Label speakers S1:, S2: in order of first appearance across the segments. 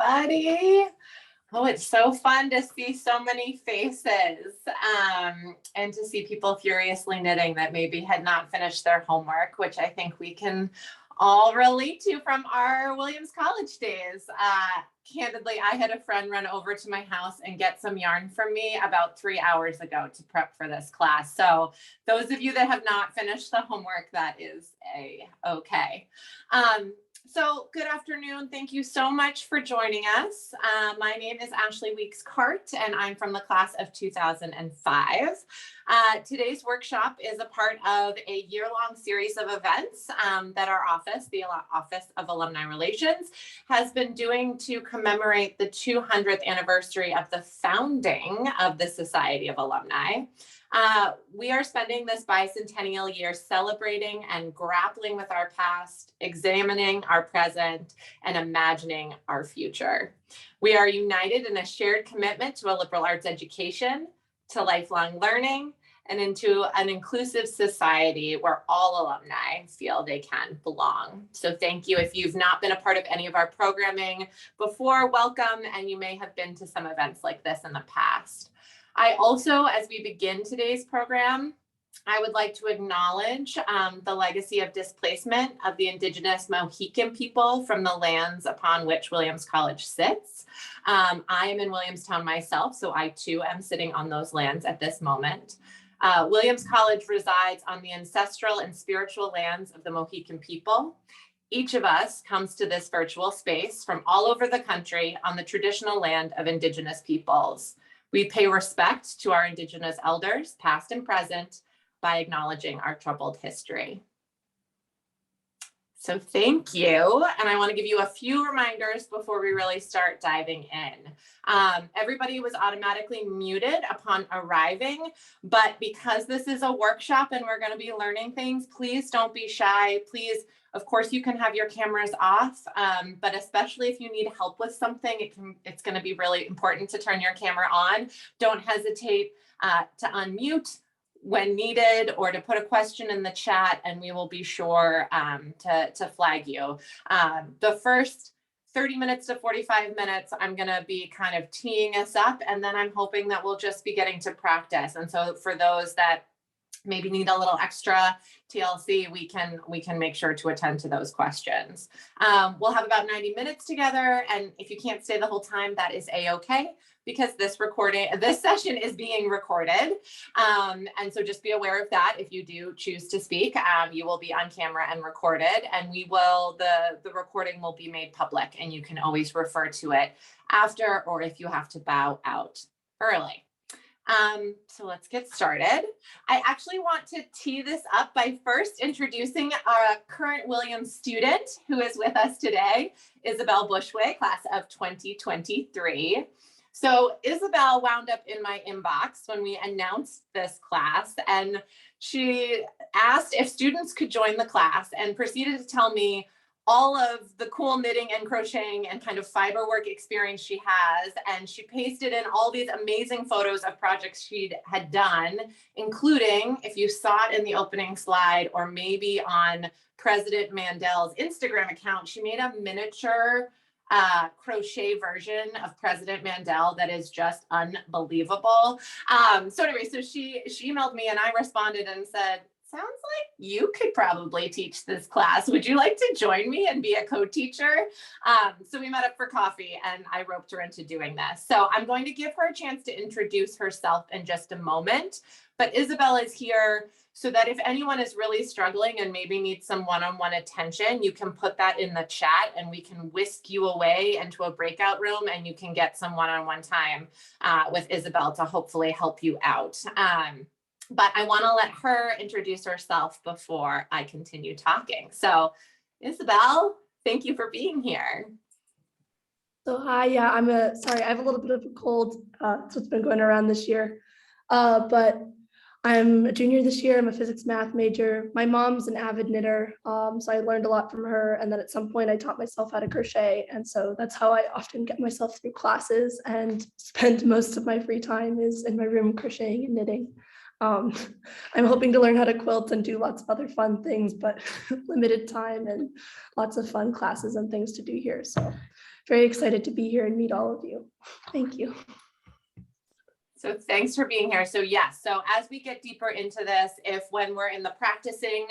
S1: everybody. Oh, it's so fun to see so many faces and to see people furiously knitting that maybe had not finished their homework, which I think we can all relate to from our Williams College days. Candidly, I had a friend run over to my house and get some yarn from me about 3 hours ago to prep for this class. So those of you that have not finished the homework, that is okay. So good afternoon. Thank you so much for joining us. My name is Ashley Weeks-Cart, and I'm from the class of 2005. Today's workshop is a part of a year-long series of events that our office, the Office of Alumni Relations, has been doing to commemorate the 200th anniversary of the founding of the Society of Alumni. We are spending this bicentennial year celebrating and grappling with our past, examining our present, and imagining our future. We are united in a shared commitment to a liberal arts education, to lifelong learning, and into an inclusive society where all alumni feel they can belong. So thank you. If you've not been a part of any of our programming before, welcome, and you may have been to some events like this in the past. I also, as we begin today's program, I would like to acknowledge the legacy of displacement of the Indigenous Mohican people from the lands upon which Williams College sits. I am in Williamstown myself, so I too am sitting on those lands at this moment. Williams College resides on the ancestral and spiritual lands of the Mohican people. Each of us comes to this virtual space from all over the country on the traditional land of Indigenous peoples. We pay respect to our Indigenous elders, past and present, by acknowledging our troubled history. So thank you. And I want to give you a few reminders before we really start diving in. Everybody was automatically muted upon arriving, but because this is a workshop and we're going to be learning things, please don't be shy. Please, of course, you can have your cameras off, but especially if you need help with something, it's going to be really important to turn your camera on. Don't hesitate to unmute when needed, or to put a question in the chat, and we will be sure to flag you. The first 30 minutes to 45 minutes, I'm going to be kind of teeing us up, and then I'm hoping that we'll just be getting to practice. And so for those that maybe need a little extra TLC, we can make sure to attend to those questions. We'll have about 90 minutes together, and if you can't stay the whole time, that is a-okay, because this session is being recorded. And so just be aware of that. If you do choose to speak, you will be on camera and recorded, and the recording will be made public, and you can always refer to it after, or if you have to bow out early. So let's get started. I actually want to tee this up by first introducing our current Williams student who is with us today, Isabel Bushway, class of 2023. So Isabel wound up in my inbox when we announced this class, and she asked if students could join the class and proceeded to tell me all of the cool knitting and crocheting and kind of fiber work experience she has. And she pasted in all these amazing photos of projects she had done, including, if you saw it in the opening slide, or maybe on President Mandel's Instagram account, she made a miniature crochet version of President Mandel that is just unbelievable. So anyway, so she emailed me and I responded and said, sounds like you could probably teach this class. Would you like to join me and be a co-teacher? So we met up for coffee and I roped her into doing this. So I'm going to give her a chance to introduce herself in just a moment, but Isabel is here so that if anyone is really struggling and maybe needs some one-on-one attention, you can put that in the chat and we can whisk you away into a breakout room and you can get some one-on-one time with Isabel to hopefully help you out. But I want to let her introduce herself before I continue talking. So Isabel, thank you for being here.
S2: So hi, yeah, sorry, I have a little bit of a cold, so it's been going around this year. But I'm a junior this year. I'm a physics math major. My mom's an avid knitter, so I learned a lot from her. And then at some point I taught myself how to crochet. And so that's how I often get myself through classes and spend most of my free time is in my room crocheting and knitting. I'm hoping to learn how to quilt and do lots of other fun things, but limited time and lots of fun classes and things to do here. So very excited to be here and meet all of you. Thank you.
S1: So thanks for being here. So yes, so as we get deeper into this, if when we're in the practicing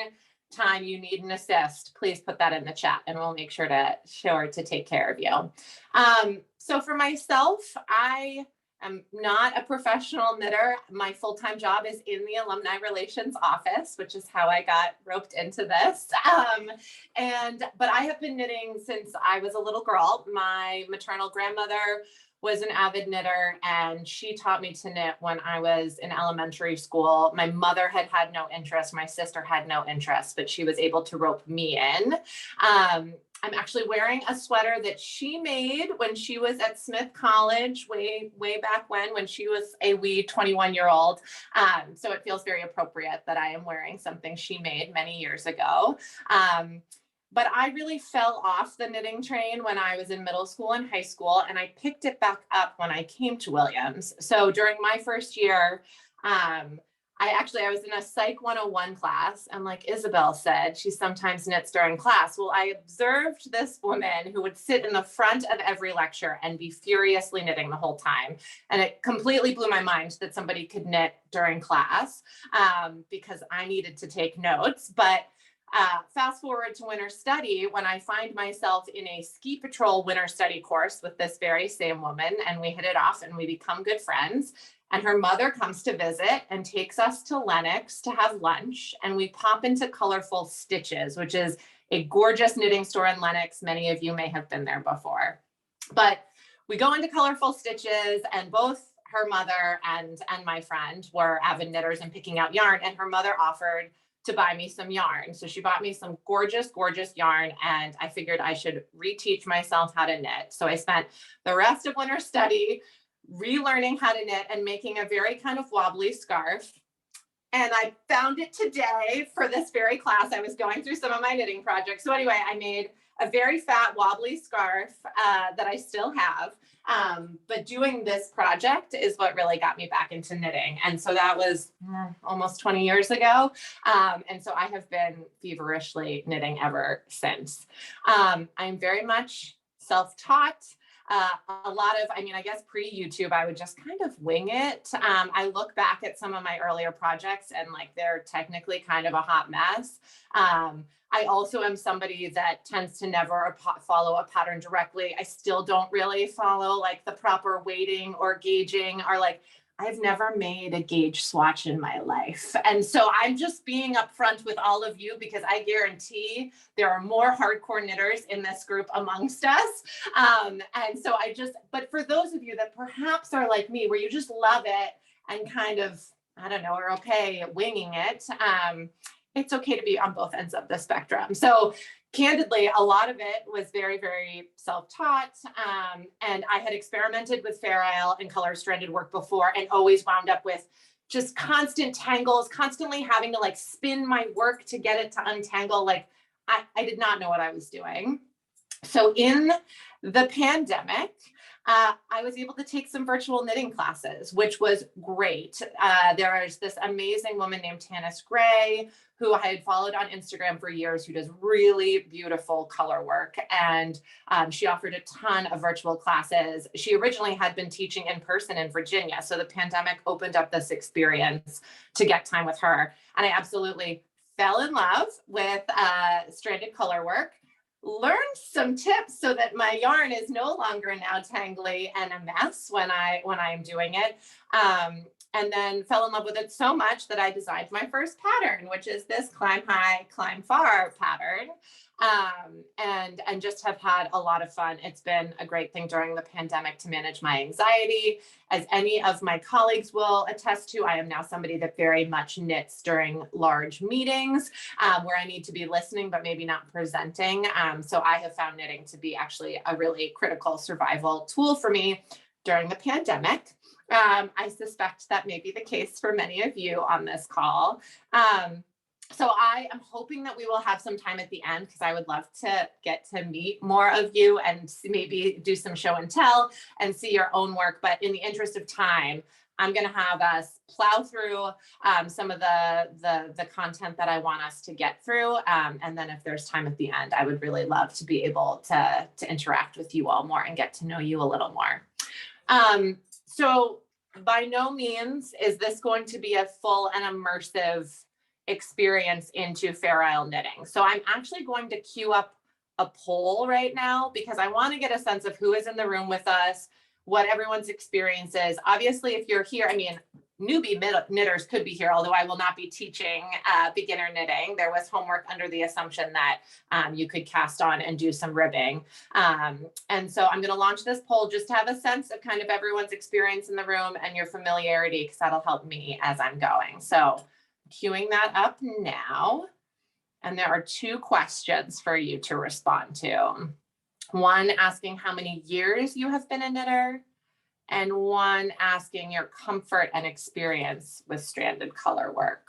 S1: time you need an assist, please put that in the chat and we'll make sure to take care of you. So for myself, I am not a professional knitter. My full-time job is in the Alumni Relations office, which is how I got roped into this. But I have been knitting since I was a little girl. My maternal grandmother was an avid knitter and she taught me to knit when I was in elementary school. My mother had no interest. My sister had no interest, but she was able to rope me in. I'm actually wearing a sweater that she made when she was at Smith College way back when she was a wee 21-year-old. So it feels very appropriate that I am wearing something she made many years ago. But I really fell off the knitting train when I was in middle school and high school, and I picked it back up when I came to Williams. So during my first year, I was in a Psych 101 class, and like Isabel said, she sometimes knits during class. Well, I observed this woman who would sit in the front of every lecture and be furiously knitting the whole time. And it completely blew my mind that somebody could knit during class because I needed to take notes. But fast forward to winter study, when I find myself in a ski patrol winter study course with this very same woman, and we hit it off and we become good friends. And her mother comes to visit and takes us to Lenox to have lunch. And we pop into Colorful Stitches, which is a gorgeous knitting store in Lenox. Many of you may have been there before. But we go into Colorful Stitches, and both her mother and my friend were avid knitters and picking out yarn. And her mother offered to buy me some yarn. So she bought me some gorgeous, gorgeous yarn, and I figured I should reteach myself how to knit. So I spent the rest of winter study relearning how to knit and making a very kind of wobbly scarf. And I found it today for this very class. I was going through some of my knitting projects. So anyway, I made a very fat wobbly scarf that I still have. But doing this project is what really got me back into knitting. And so that was almost 20 years ago. And so I have been feverishly knitting ever since. I'm very much self-taught. A lot of, I guess pre-YouTube, I would just kind of wing it. I look back at some of my earlier projects and like they're technically kind of a hot mess. I also am somebody that tends to never follow a pattern directly. I still don't really follow like the proper weighting or gauging, or like I've never made a gauge swatch in my life. And so I'm just being upfront with all of you because I guarantee there are more hardcore knitters in this group amongst us. And so but for those of you that perhaps are like me, where you just love it and kind of, I don't know, are okay winging it, it's okay to be on both ends of the spectrum. So candidly, a lot of it was very, very self-taught. And I had experimented with Fair Isle and color stranded work before and always wound up with just constant tangles, constantly having to like spin my work to get it to untangle. Like I did not know what I was doing. So in the pandemic, I was able to take some virtual knitting classes, which was great. There is this amazing woman named Tanis Gray, who I had followed on Instagram for years, who does really beautiful color work. And she offered a ton of virtual classes. She originally had been teaching in person in Virginia. So the pandemic opened up this experience to get time with her. And I absolutely fell in love with stranded color work. Learned some tips so that my yarn is no longer now tangly and a mess when I'm doing it. And then fell in love with it so much that I designed my first pattern, which is this climb high, climb far pattern. And just have had a lot of fun. It's been a great thing during the pandemic to manage my anxiety. As any of my colleagues will attest to, I am now somebody that very much knits during large meetings where I need to be listening, but maybe not presenting. So I have found knitting to be actually a really critical survival tool for me during the pandemic. I suspect that may be the case for many of you on this call. So I am hoping that we will have some time at the end because I would love to get to meet more of you and maybe do some show and tell and see your own work. But in the interest of time, I'm going to have us plow through some of the content that I want us to get through. And then if there's time at the end, I would really love to be able to interact with you all more and get to know you a little more. So by no means is this going to be a full and immersive experience into Fair Isle knitting. So I'm actually going to queue up a poll right now because I want to get a sense of who is in the room with us, what everyone's experience is. Obviously, if you're here, I mean, newbie knitters could be here, although I will not be teaching beginner knitting. There was homework under the assumption that you could cast on and do some ribbing. And so I'm going to launch this poll just to have a sense of kind of everyone's experience in the room and your familiarity, because that'll help me as I'm going. So queuing that up now. And there are 2 questions for you to respond to. One asking how many years you have been a knitter, and one asking your comfort and experience with stranded color work.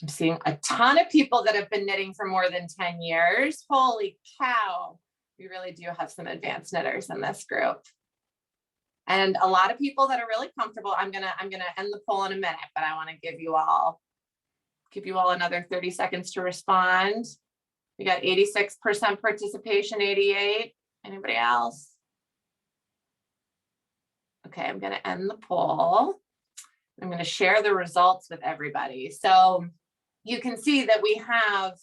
S1: I'm seeing a ton of people that have been knitting for more than 10 years. Holy cow. We really do have some advanced knitters in this group. And a lot of people that are really comfortable. I'm gonna end the poll in a minute, but I want to give you all another 30 seconds to respond. We got 86% participation, 88. Anybody else? Okay, I'm going to end the poll. I'm going to share the results with everybody. So you can see that we have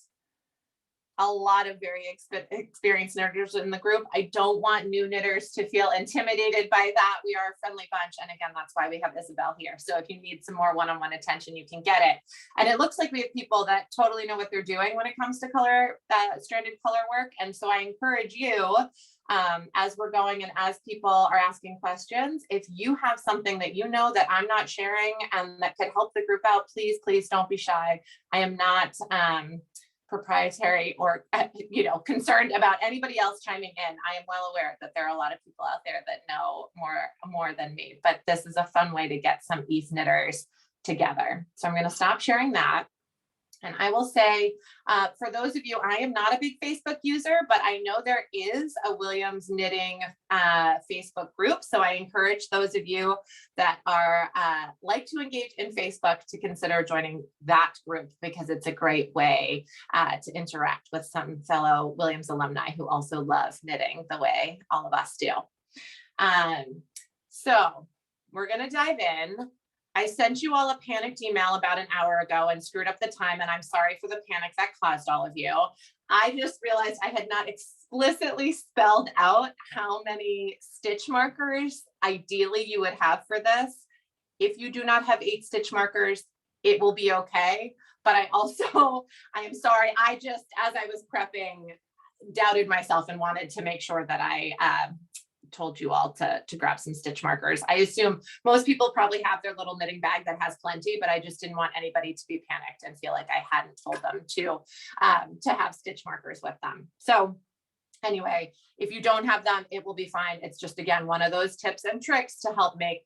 S1: a lot of very experienced knitters in the group. I don't want new knitters to feel intimidated by that. We are a friendly bunch. And again, that's why we have Isabel here. So if you need some more one-on-one attention, you can get it. And it looks like we have people that totally know what they're doing when it comes to stranded color work. And so I encourage you, as we're going and as people are asking questions, if you have something that you know that I'm not sharing and that could help the group out, please don't be shy. I am not proprietary or concerned about anybody else chiming in. I am well aware that there are a lot of people out there that know more than me, but this is a fun way to get some ETH knitters together. So I'm going to stop sharing that. And I will say, for those of you, I am not a big Facebook user, but I know there is a Williams Knitting Facebook group. So I encourage those of you that are like to engage in Facebook to consider joining that group, because it's a great way to interact with some fellow Williams alumni who also love knitting the way all of us do. So we're going to dive in. I sent you all a panicked email about an hour ago and screwed up the time, and I'm sorry for the panic that caused all of you. I just realized I had not explicitly spelled out how many stitch markers ideally you would have for this. If you do not have 8 stitch markers, it will be okay. But I am sorry, I just, as I was prepping, doubted myself and wanted to make sure that I told you all to grab some stitch markers. I assume most people probably have their little knitting bag that has plenty, but I just didn't want anybody to be panicked and feel like I hadn't told them to have stitch markers with them. So anyway, if you don't have them, it will be fine. It's just, again, one of those tips and tricks to help make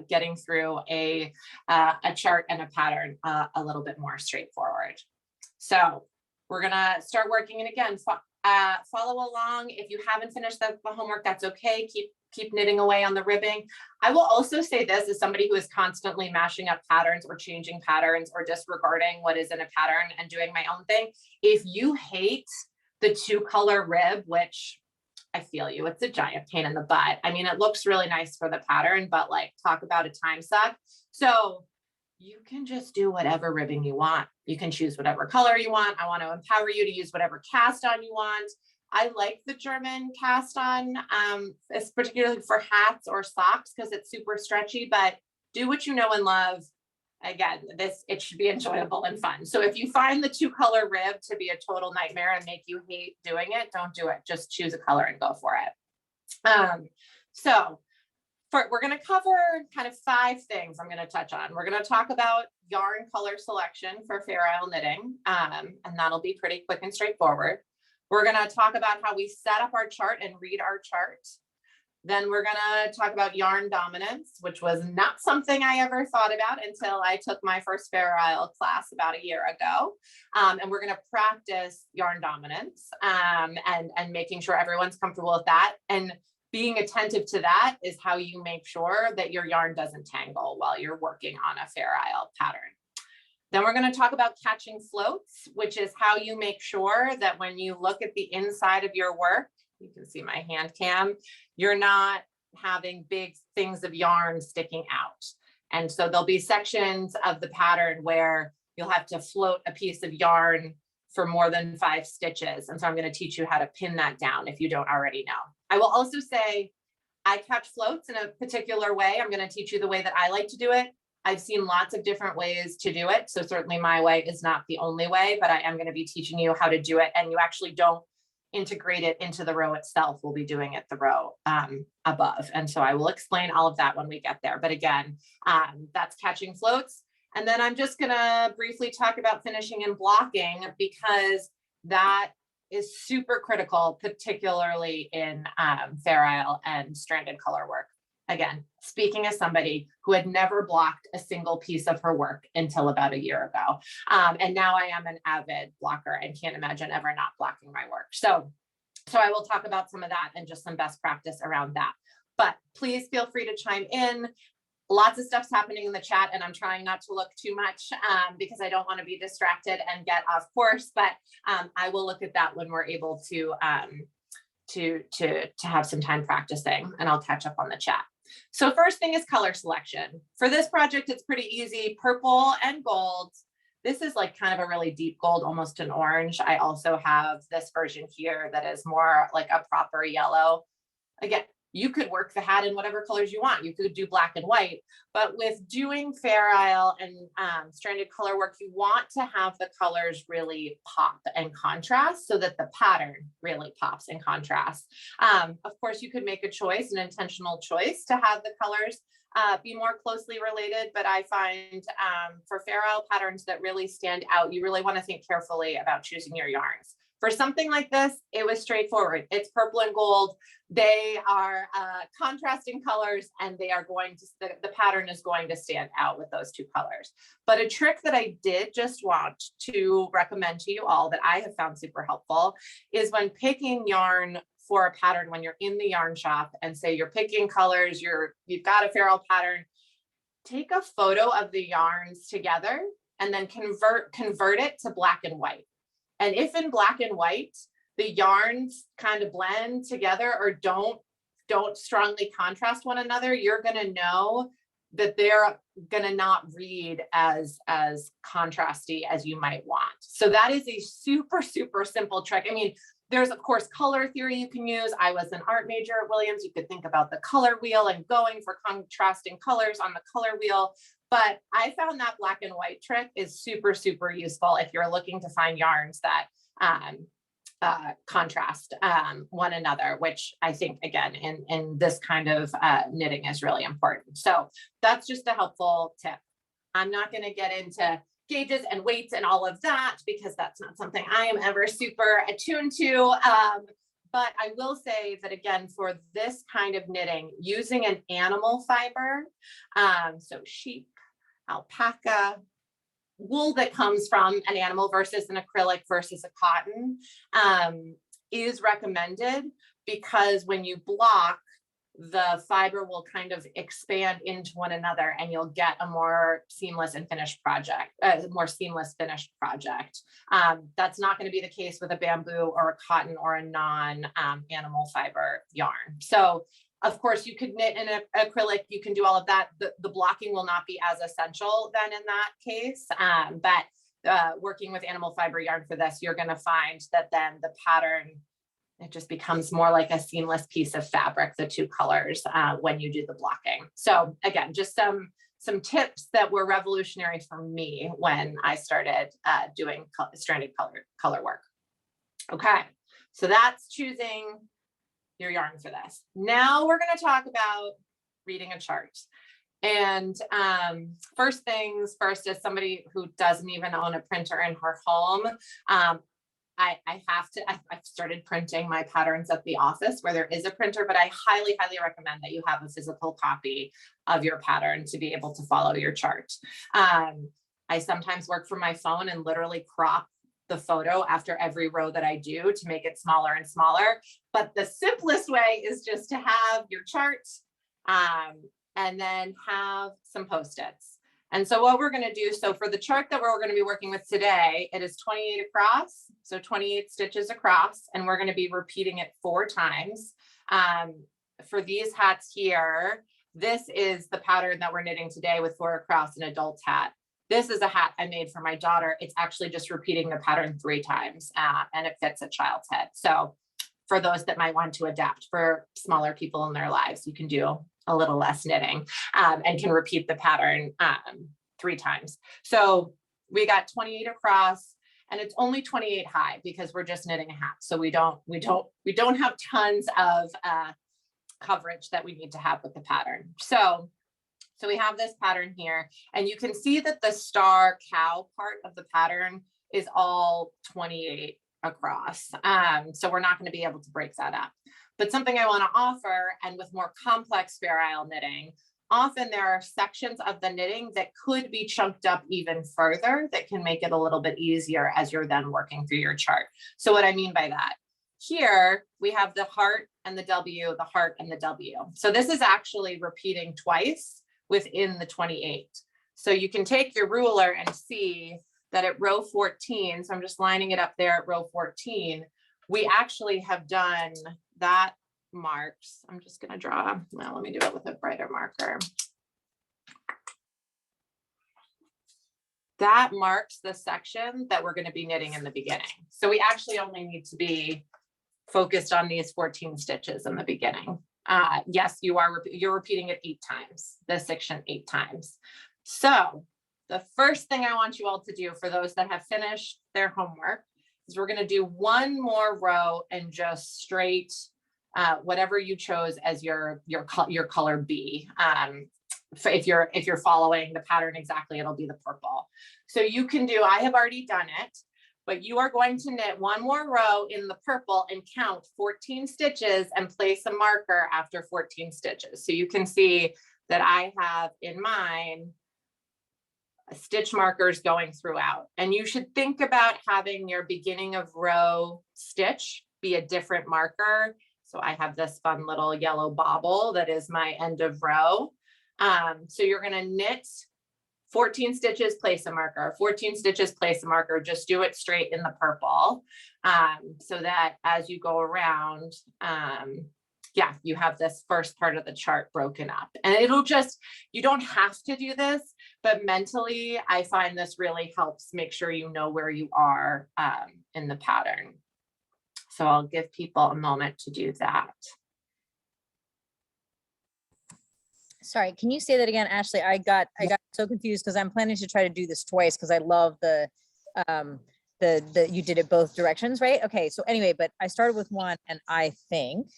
S1: getting through a chart and a pattern a little bit more straightforward. So we're gonna start working, and again, follow along. If you haven't finished the homework, that's okay. Keep knitting away on the ribbing. I will also say this as somebody who is constantly mashing up patterns or changing patterns or disregarding what is in a pattern and doing my own thing. If you hate the 2-color rib, which I feel you, it's a giant pain in the butt. I mean, it looks really nice for the pattern, but like, talk about a time suck. So you can just do whatever ribbing you want. You can choose whatever color you want. I want to empower you to use whatever cast on you want. I like the German cast on, it's particularly for hats or socks because it's super stretchy, but do what you know and love. Again, it should be enjoyable and fun. So if you find the 2-color rib to be a total nightmare and make you hate doing it, don't do it. Just choose a color and go for it. We're going to cover kind of 5 things I'm going to touch on. We're going to talk about yarn color selection for Fair Isle knitting, and that'll be pretty quick and straightforward. We're going to talk about how we set up our chart and read our chart. Then we're going to talk about yarn dominance, which was not something I ever thought about until I took my first Fair Isle class about a year ago. And we're going to practice yarn dominance and making sure everyone's comfortable with that. And being attentive to that is how you make sure that your yarn doesn't tangle while you're working on a Fair Isle pattern. Then we're going to talk about catching floats, which is how you make sure that when you look at the inside of your work, you can see my hand cam, you're not having big things of yarn sticking out. And so there'll be sections of the pattern where you'll have to float a piece of yarn for more than 5 stitches. And so I'm going to teach you how to pin that down if you don't already know. I will also say I catch floats in a particular way. I'm going to teach you the way that I like to do it. I've seen lots of different ways to do it. So certainly my way is not the only way, but I am going to be teaching you how to do it. And you actually don't integrate it into the row itself. We'll be doing it the row above. And so I will explain all of that when we get there. But again, that's catching floats. And then I'm just gonna briefly talk about finishing and blocking, because that is super critical, particularly in Fair Isle and stranded color work. Again, speaking as somebody who had never blocked a single piece of her work until about a year ago. And now I am an avid blocker and can't imagine ever not blocking my work. So I will talk about some of that and just some best practice around that. But please feel free to chime in. Lots of stuff's happening in the chat, and I'm trying not to look too much because I don't want to be distracted and get off course, but I will look at that when we're able to have some time practicing, and I'll catch up on the chat. So first thing is color selection. For this project, it's pretty easy, purple and gold. This is like kind of a really deep gold, almost an orange. I also have this version here that is more like a proper yellow. Again, you could work the hat in whatever colors you want. You could do black and white, but with doing Fair Isle and stranded color work, you want to have the colors really pop and contrast so that the pattern really pops and contrasts. Of course, you could make a choice, an intentional choice to have the colors be more closely related, but I find for Fair Isle patterns that really stand out, you really want to think carefully about choosing your yarns. For something like this, it was straightforward. It's purple and gold. They are contrasting colors, and they are going to, the pattern is going to stand out with those two colors. But a trick that I did just want to recommend to you all that I have found super helpful is when picking yarn for a pattern, when you're in the yarn shop and say you're picking colors, you've got a Fair Isle pattern, take a photo of the yarns together and then convert it to black and white. And if in black and white, the yarns kind of blend together or don't strongly contrast one another, you're going to know that they're going to not read as contrasty as you might want. So that is a super, super simple trick. I mean, there's of course color theory you can use. I was an art major at Williams. You could think about the color wheel and going for contrasting colors on the color wheel. But I found that black and white trick is super, super useful if you're looking to find yarns that contrast one another, which I think, again, in this kind of knitting is really important. So that's just a helpful tip. I'm not going to get into gauges and weights and all of that because that's not something I am ever super attuned to. But I will say that, again, for this kind of knitting, using an animal fiber, so sheep, alpaca, wool that comes from an animal versus an acrylic versus a cotton is recommended, because when you block, the fiber will kind of expand into one another and you'll get a more seamless and finished project, more seamless finished project. That's not going to be the case with a bamboo or a cotton or a non-animal fiber yarn. So of course, you could knit in an acrylic, you can do all of that. The blocking will not be as essential then in that case. But working with animal fiber yarn for this, you're going to find that then the pattern, it just becomes more like a seamless piece of fabric, the two colors, when you do the blocking. So again, just some tips that were revolutionary for me when I started doing stranded color work. Okay, so that's choosing your yarn for this. Now we're going to talk about reading a chart. And first things first, as somebody who doesn't even own a printer in her home, I've started printing my patterns at the office where there is a printer, but I highly, highly recommend that you have a physical copy of your pattern to be able to follow your chart. I sometimes work from my phone and literally crop the photo after every row that I do to make it smaller and smaller. But the simplest way is just to have your chart and then have some Post-its. And so what we're going to do, so for the chart that we're going to be working with today, it is 28 across, so 28 stitches across, and we're going to be repeating it 4 times. For these hats here, this is the pattern that we're knitting today with 4 across an adult hat. This is a hat I made for my daughter. It's actually just repeating the pattern 3 times, and it fits a child's head. So for those that might want to adapt for smaller people in their lives, you can do a little less knitting and can repeat the pattern 3 times. So we got 28 across, and it's only 28 high because we're just knitting a hat. So we don't have tons of coverage that we need to have with the pattern. So we have this pattern here, and you can see that the star cow part of the pattern is all 28 across. So we're not going to be able to break that up. But something I want to offer, and with more complex Fair Isle knitting, often there are sections of the knitting that could be chunked up even further that can make it a little bit easier as you're then working through your chart. So what I mean by that, here we have the heart and the W, the heart and the W. So this is actually repeating twice within the 28. So you can take your ruler and see that at row 14, so I'm just lining it up there at row 14, we actually have done that marks. I'm just going to draw, well, let me do it with a brighter marker. That marks the section that we're going to be knitting in the beginning. So we actually only need to be focused on these 14 stitches in the beginning. Yes, you're repeating it 8 times, this section 8 times. So the first thing I want you all to do for those that have finished their homework is we're going to do one more row and just straight whatever you chose as your color B. If you're following the pattern exactly, it'll be the purple. So you can do, I have already done it, but you are going to knit one more row in the purple and count 14 stitches and place a marker after 14 stitches. So you can see that I have in mine stitch markers going throughout, and you should think about having your beginning of row stitch be a different marker. So I have this fun little yellow bobble that is my end of row. So you're going to knit 14 stitches, place a marker, 14 stitches, place a marker, just do it straight in the purple. So that as you go around, yeah, you have this first part of the chart broken up, and it'll just, you don't have to do this, but mentally, I find this really helps make sure you know where you are in the pattern. So I'll give people a moment to do that.
S3: Sorry, can you say that again, Ashley? I got so confused because I'm planning to try to do this twice because I love the you did it both directions, right? Okay, so anyway, but I started with one, and I think,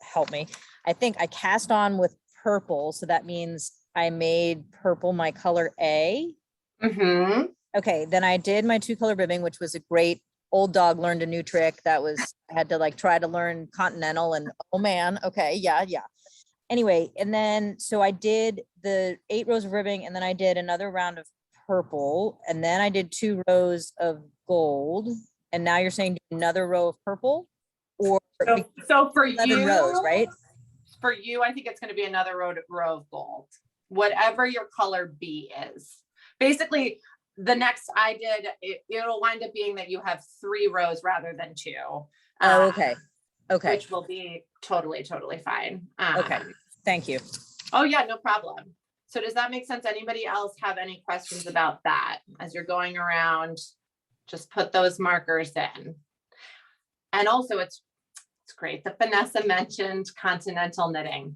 S3: help me, I think I cast on with purple, so that means I made purple my color A. Mm-hmm. Okay, then I did my 2-color ribbing, which was a great, old dog learned a new trick. That was, I had to like try to learn Continental, and oh man, okay, yeah. Anyway, and then, so I did the 8 rows of ribbing, and then I did another round of purple, and then I did 2 rows of gold, and now you're saying another row of purple? Or
S1: so for
S3: 11 rows, right?
S1: For you, I think it's going to be another row of gold, whatever your color B is. Basically, the next I did, it'll wind up being that you have 3 rows rather than 2.
S3: Oh, okay. Okay.
S1: Which will be totally fine.
S3: Okay. Thank you.
S1: Oh yeah, no problem. So does that make sense? Anybody else have any questions about that? As you're going around, just put those markers in. And also it's great that Vanessa mentioned continental knitting.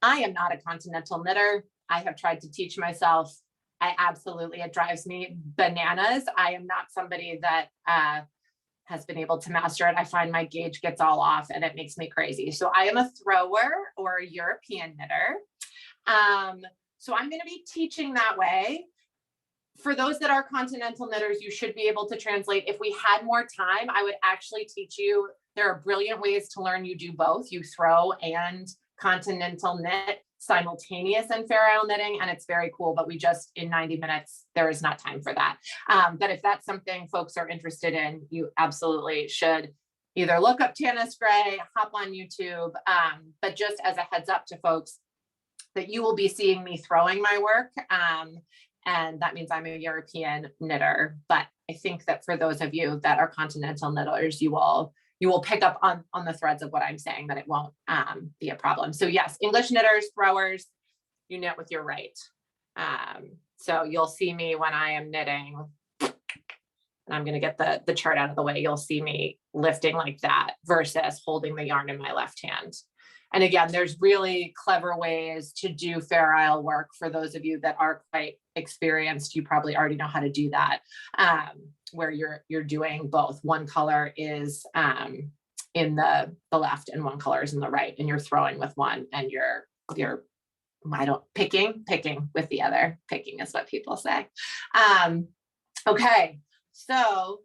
S1: I am not a continental knitter. I have tried to teach myself. It drives me bananas. I am not somebody that has been able to master it. I find my gauge gets all off and it makes me crazy. So I am a thrower or a European knitter. So I'm going to be teaching that way. For those that are continental knitters, you should be able to translate. If we had more time, I would actually teach you. There are brilliant ways to learn. You do both. You throw and continental knit. simultaneous in Fair Isle knitting, and it's very cool, but we just, in 90 minutes, there is not time for that. But if that's something folks are interested in, you absolutely should either look up Tanis Gray, hop on YouTube, but just as a heads up to folks that you will be seeing me throwing my work. And that means I'm a European knitter, but I think that for those of you that are continental knitters, you will pick up on the threads of what I'm saying, that it won't be a problem. So yes, English knitters, throwers, you knit with your right. So you'll see me when I am knitting, and I'm going to get the chart out of the way. You'll see me lifting like that versus holding the yarn in my left hand. And again, there's really clever ways to do Fair Isle work. For those of you that are quite experienced, you probably already know how to do that, where you're doing both. One color is in the left and one color is in the right, and you're throwing with one, and you're picking with the other. Picking is what people say. Okay, so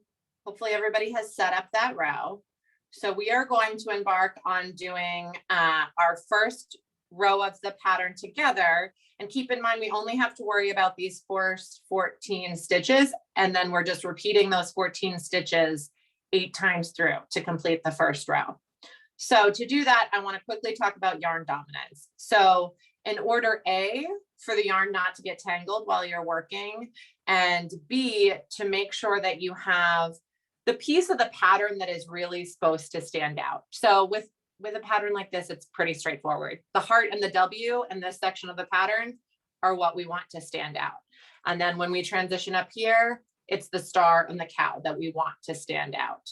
S1: hopefully everybody has set up that row. So we are going to embark on doing our first row of the pattern together. And keep in mind, we only have to worry about these first 14 stitches, and then we're just repeating those 14 stitches 8 times through to complete the first row. So to do that, I want to quickly talk about yarn dominance. So in order A, for the yarn not to get tangled while you're working, and B, to make sure that you have the piece of the pattern that is really supposed to stand out. So with a pattern like this, it's pretty straightforward. The heart and the W in this section of the pattern are what we want to stand out. And then when we transition up here, it's the star and the cow that we want to stand out.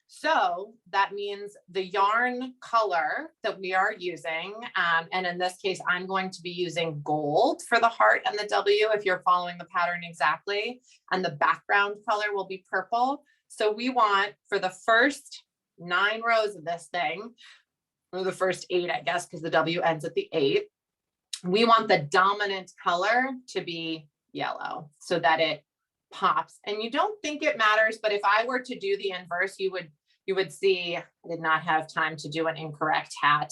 S1: So that means the yarn color that we are using, and in this case, I'm going to be using gold for the heart and the W if you're following the pattern exactly, and the background color will be purple. So we want, for the first 9 rows of this thing, or the first 8, I guess, because the W ends at the 8, we want the dominant color to be yellow so that it pops. And you don't think it matters, but if I were to do the inverse, you would see I did not have time to do an incorrect hat.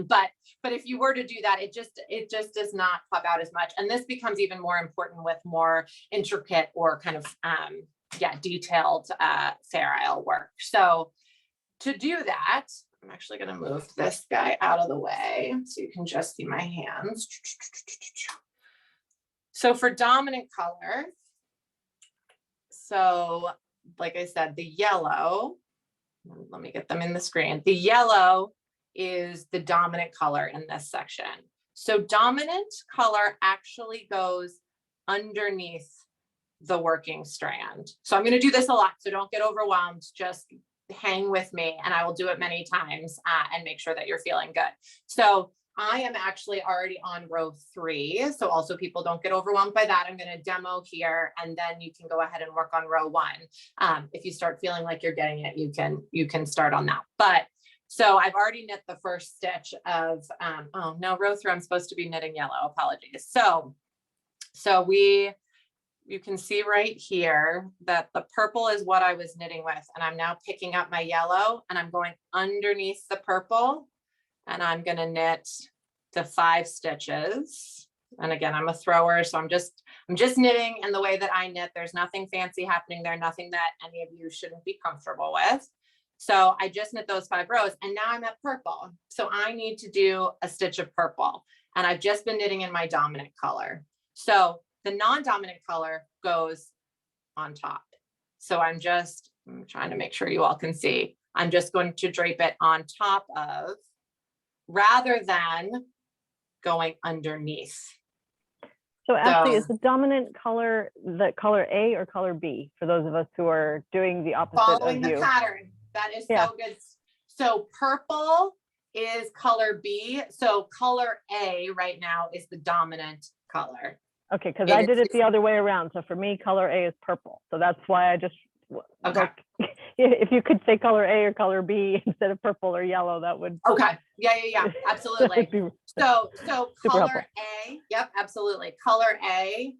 S1: But if you were to do that, it just does not pop out as much. And this becomes even more important with more intricate or kind of detailed Fair Isle work. So to do that, I'm actually going to move this guy out of the way so you can just see my hands. So for dominant color, so like I said, the yellow, let me get them in the screen. The yellow is the dominant color in this section. So dominant color actually goes underneath the working strand. So I'm going to do this a lot, so don't get overwhelmed. Just hang with me, and I will do it many times and make sure that you're feeling good. So I am actually already on row 3. So also people don't get overwhelmed by that. I'm going to demo here, and then you can go ahead and work on row 1. If you start feeling like you're getting it, you can start on that. But so I've already knit the first stitch of, oh no, row 3, I'm supposed to be knitting yellow, apologies. So you can see right here that the purple is what I was knitting with, and I'm now picking up my yellow and I'm going underneath the purple, and I'm going to knit the 5 stitches. And again, I'm a thrower, so I'm just knitting in the way that I knit. There's nothing fancy happening there, nothing that any of you shouldn't be comfortable with. So I just knit those 5 rows, and now I'm at purple. So I need to do a stitch of purple, and I've just been knitting in my dominant color. So the non-dominant color goes on top. So I'm trying to make sure you all can see. I'm just going to drape it on top of, rather than going underneath.
S4: So Ashley, is the dominant color the color A or color B for those of us who are doing the opposite
S1: Following
S4: of you?
S1: the pattern. That is so good. So purple is color B. So color A right now is the dominant color.
S4: Okay, because I did it the other way around. So for me, color A is purple. So that's why I just,
S1: okay.
S4: If you could say color A or color B instead of purple or yellow, that would.
S1: Okay. Yeah. Absolutely. So color
S4: helpful.
S1: A, yep, absolutely. Color A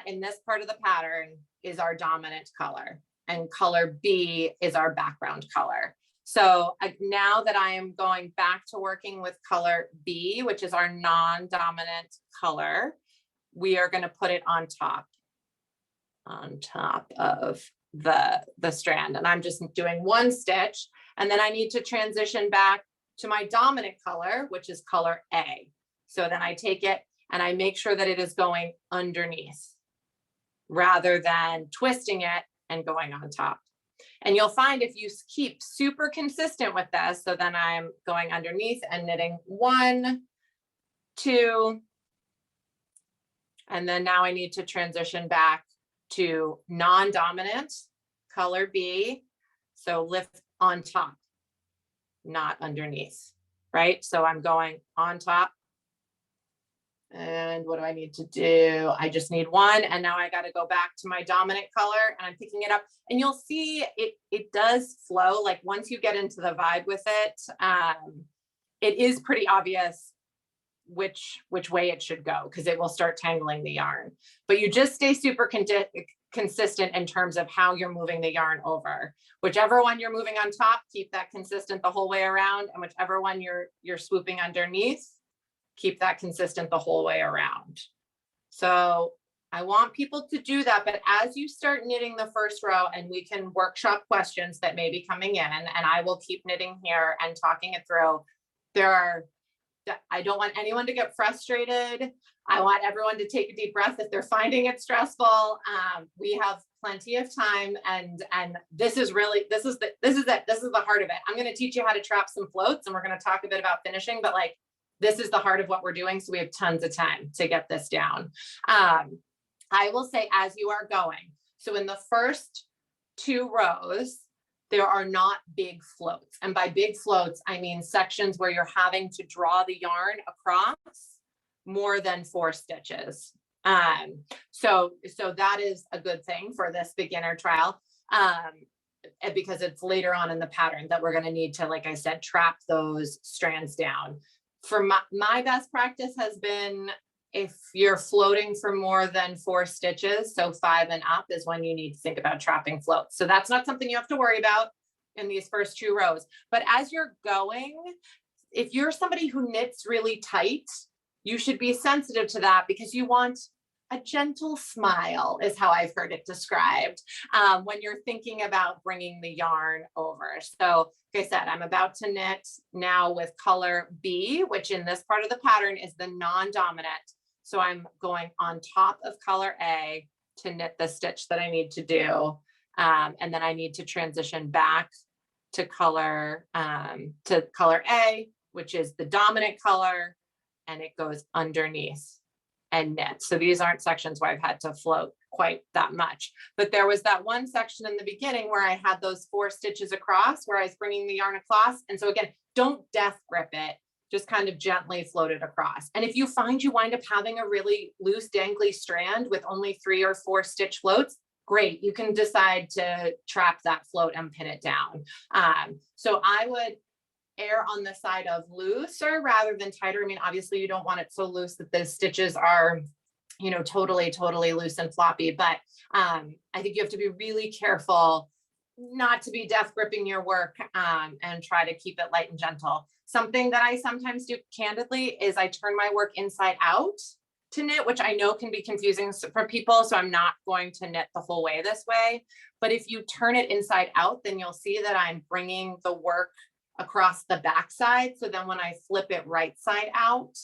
S1: in this part of the pattern is our dominant color, and color B is our background color. So now that I am going back to working with color B, which is our non-dominant color, we are going to put it on top of the strand. And I'm just doing one stitch, and then I need to transition back to my dominant color, which is color A. So then I take it and I make sure that it is going underneath rather than twisting it and going on top. And you'll find if you keep super consistent with this, so then I'm going underneath and knitting 1, 2, and then now I need to transition back to non-dominant color B. So lift on top, not underneath, right? So I'm going on top. And what do I need to do? I just need 1. And now I got to go back to my dominant color and I'm picking it up. And you'll see it does flow. Like once you get into the vibe with it, it is pretty obvious which way it should go, because it will start tangling the yarn. But you just stay super consistent in terms of how you're moving the yarn over. Whichever one you're moving on top, keep that consistent the whole way around. And whichever one you're swooping underneath, keep that consistent the whole way around. So I want people to do that, but as you start knitting the first row, and we can workshop questions that may be coming in, and I will keep knitting here and talking it through. I don't want anyone to get frustrated. I want everyone to take a deep breath if they're finding it stressful. We have plenty of time, and this is it. This is the heart of it. I'm going to teach you how to trap some floats, and we're going to talk a bit about finishing, but like, this is the heart of what we're doing. So we have tons of time to get this down. I will say, as you are going, so in the first 2 rows, there are not big floats. And by big floats, I mean sections where you're having to draw the yarn across more than 4 stitches. So that is a good thing for this beginner trial, because it's later on in the pattern that we're going to need to, like I said, trap those strands down. For my best practice has been, if you're floating for more than 4 stitches, so 5 and up is when you need to think about trapping floats. So that's not something you have to worry about in these first 2 rows. But as you're going, if you're somebody who knits really tight, you should be sensitive to that, because you want a gentle smile, is how I've heard it described, when you're thinking about bringing the yarn over. So like I said, I'm about to knit now with color B, which in this part of the pattern is the non-dominant. So I'm going on top of color A to knit the stitch that I need to do. And then I need to transition back to color A, which is the dominant color, and it goes underneath and knit. So these aren't sections where I've had to float quite that much, but there was that one section in the beginning where I had those 4 stitches across where I was bringing the yarn across. And so again, don't death grip it, just kind of gently float it across. And if you find you wind up having a really loose dangly strand with only 3 or 4 stitch floats, great, you can decide to trap that float and pin it down. So I would err on the side of looser rather than tighter. I mean, obviously you don't want it so loose that the stitches are, you know, totally loose and floppy, but I think you have to be really careful not to be death gripping your work, and try to keep it light and gentle. Something that I sometimes do candidly is I turn my work inside out to knit, which I know can be confusing for people. So I'm not going to knit the whole way this way, but if you turn it inside out, then you'll see that I'm bringing the work across the back side. So then when I flip it right side out,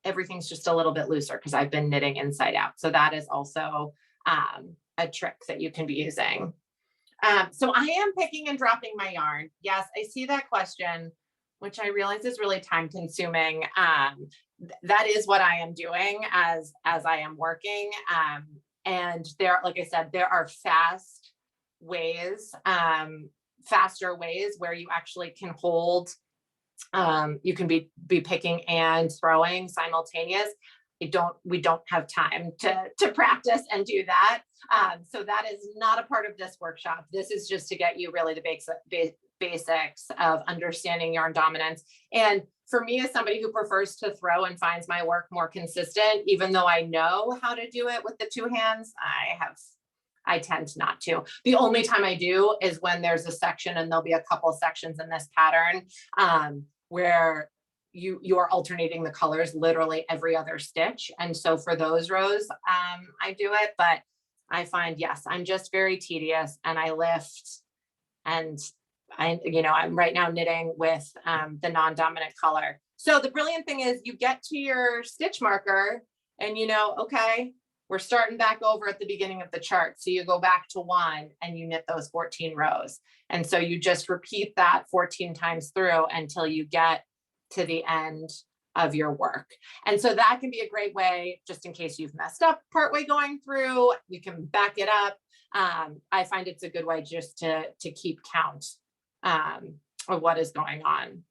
S1: everything's just a little bit looser because I've been knitting inside out. So that is also a trick that you can be using. So I am picking and dropping my yarn. Yes, I see that question, which I realize is really time consuming. That is what I am doing as I am working. And there, like I said, there are faster ways where you actually can hold, you can be picking and throwing simultaneous. We don't have time to practice and do that. So that is not a part of this workshop. This is just to get you really the basics of understanding yarn dominance. And for me, as somebody who prefers to throw and finds my work more consistent, even though I know how to do it with the 2 hands, I tend not to. The only time I do is when there's a section, and there'll be a couple sections in this pattern where you are alternating the colors literally every other stitch. And so for those rows, I do it, but I find, yes, I'm just very tedious, and I lift, and I'm right now knitting with the non-dominant color. So the brilliant thing is you get to your stitch marker and okay, we're starting back over at the beginning of the chart. So you go back to 1 and you knit those 14 rows. And so you just repeat that 14 times through until you get to the end of your work. And so that can be a great way, just in case you've messed up partway going through, you can back it up. I find it's a good way just to keep count of what is going on.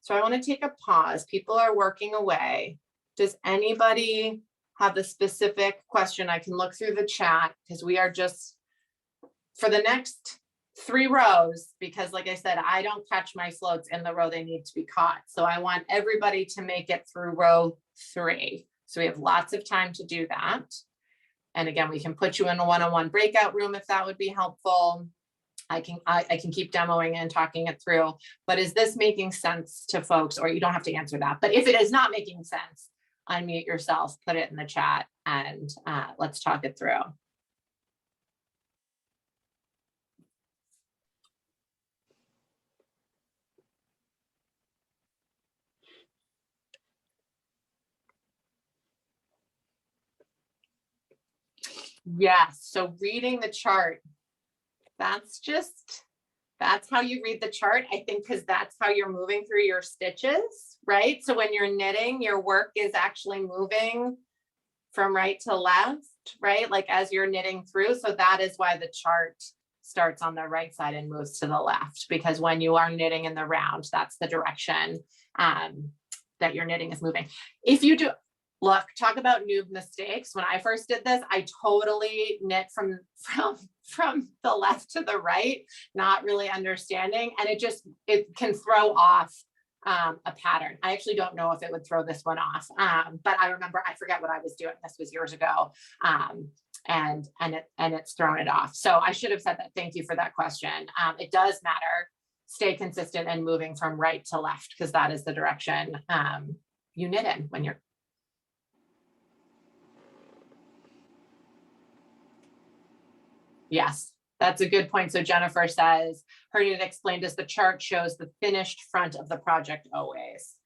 S1: So I want to take a pause. People are working away. Does anybody have a specific question? I can look through the chat, because we are just, for the next 3 rows, because like I said, I don't catch my floats in the row they need to be caught. So I want everybody to make it through row 3. So we have lots of time to do that. And again, we can put you in a one-on-one breakout room if that would be helpful. I can keep demoing and talking it through, but is this making sense to folks? Or you don't have to answer that, but if it is not making sense, unmute yourself, put it in the chat, and let's talk it through. Yes, so reading the chart, that's how you read the chart, I think, because that's how you're moving through your stitches, right? So when you're knitting, your work is actually moving from right to left, right? Like as you're knitting through. So that is why the chart starts on the right side and moves to the left, because when you are knitting in the round, that's the direction that your knitting is moving. If you do, look, talk about noob mistakes. When I first did this, I totally knit from the left to the right, not really understanding. And it can throw off a pattern. I actually don't know if it would throw this one off. But I remember, I forget what I was doing. This was years ago. And it's thrown it off. So I should have said that. Thank you for that question. It does matter. Stay consistent and moving from right to left, because that is the direction you knit in when you're. Yes, that's a good point. So Jennifer says, heard it explained as the chart shows the finished front of the project always.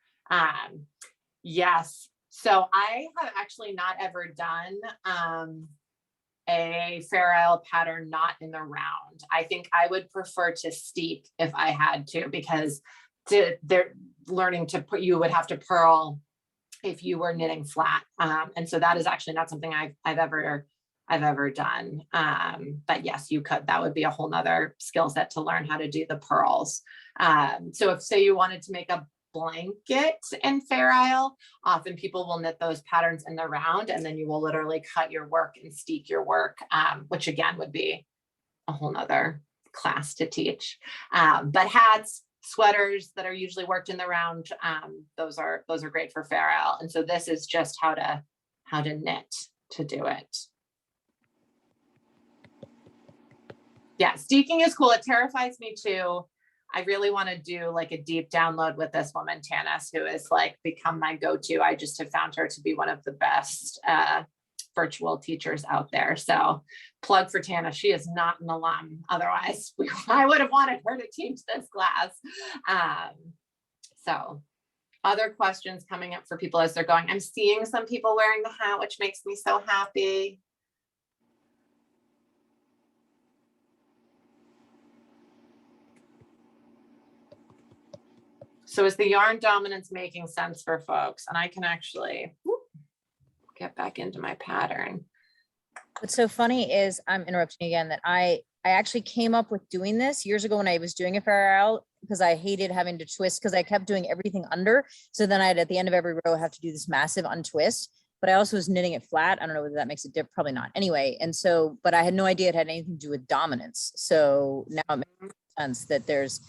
S1: Yes, so I have actually not ever done a Fair Isle pattern not in the round. I think I would prefer to steep if I had to, because they're learning to put, you would have to purl if you were knitting flat. And so that is actually not something I've ever done. But yes, you could, that would be a whole nother skill set to learn how to do the purls. So if, say you wanted to make a blanket in Fair Isle, often people will knit those patterns in the round, and then you will literally cut your work and steek your work, which again would be a whole nother class to teach. But hats, sweaters that are usually worked in the round, those are great for Fair Isle. And so this is just how to knit to do it. Yeah, steeking is cool. It terrifies me too. I really want to do like a deep download with this woman, Tanis, who has like become my go-to. I just have found her to be one of the best virtual teachers out there. So plug for Tanis. She is not an alum. Otherwise, I would have wanted her to teach this class. So other questions coming up for people as they're going. I'm seeing some people wearing the hat, which makes me so happy. So is the yarn dominance making sense for folks? And I can actually get back into my pattern.
S3: What's so funny is, I'm interrupting again, that I actually came up with doing this years ago when I was doing a Fair Isle, because I hated having to twist, because I kept doing everything under. So then I'd, at the end of every row, have to do this massive untwist. But I also was knitting it flat. I don't know whether that makes a difference, probably not. Anyway, and so, but I had no idea it had anything to do with dominance. So now it makes sense that there's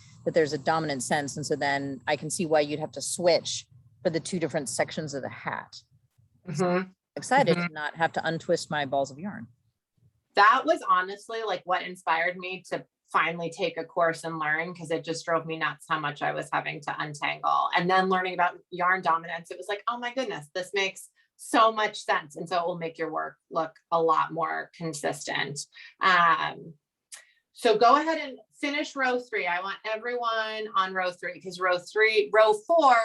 S3: a dominant sense. And so then I can see why you'd have to switch for the 2 different sections of the hat. So excited to not have to untwist my balls of yarn.
S1: That was honestly like what inspired me to finally take a course and learn, because it just drove me nuts how much I was having to untangle. And then learning about yarn dominance, it was like, oh my goodness, this makes so much sense. And so it will make your work look a lot more consistent. So go ahead and finish row 3. I want everyone on row 3, because row 4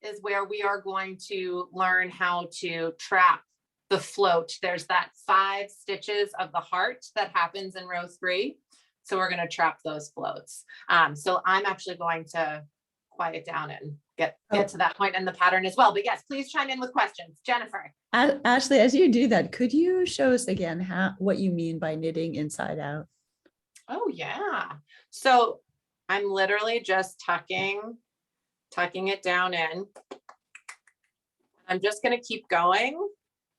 S1: is where we are going to learn how to trap the float. There's that 5 stitches of the heart that happens in row 3. So we're going to trap those floats. So I'm actually going to quiet down and get to that point in the pattern as well. But yes, please chime in with questions. Jennifer.
S5: Ashley, as you do that, could you show us again what you mean by knitting inside out?
S1: Oh yeah. So I'm literally just tucking it down in. I'm just going to keep going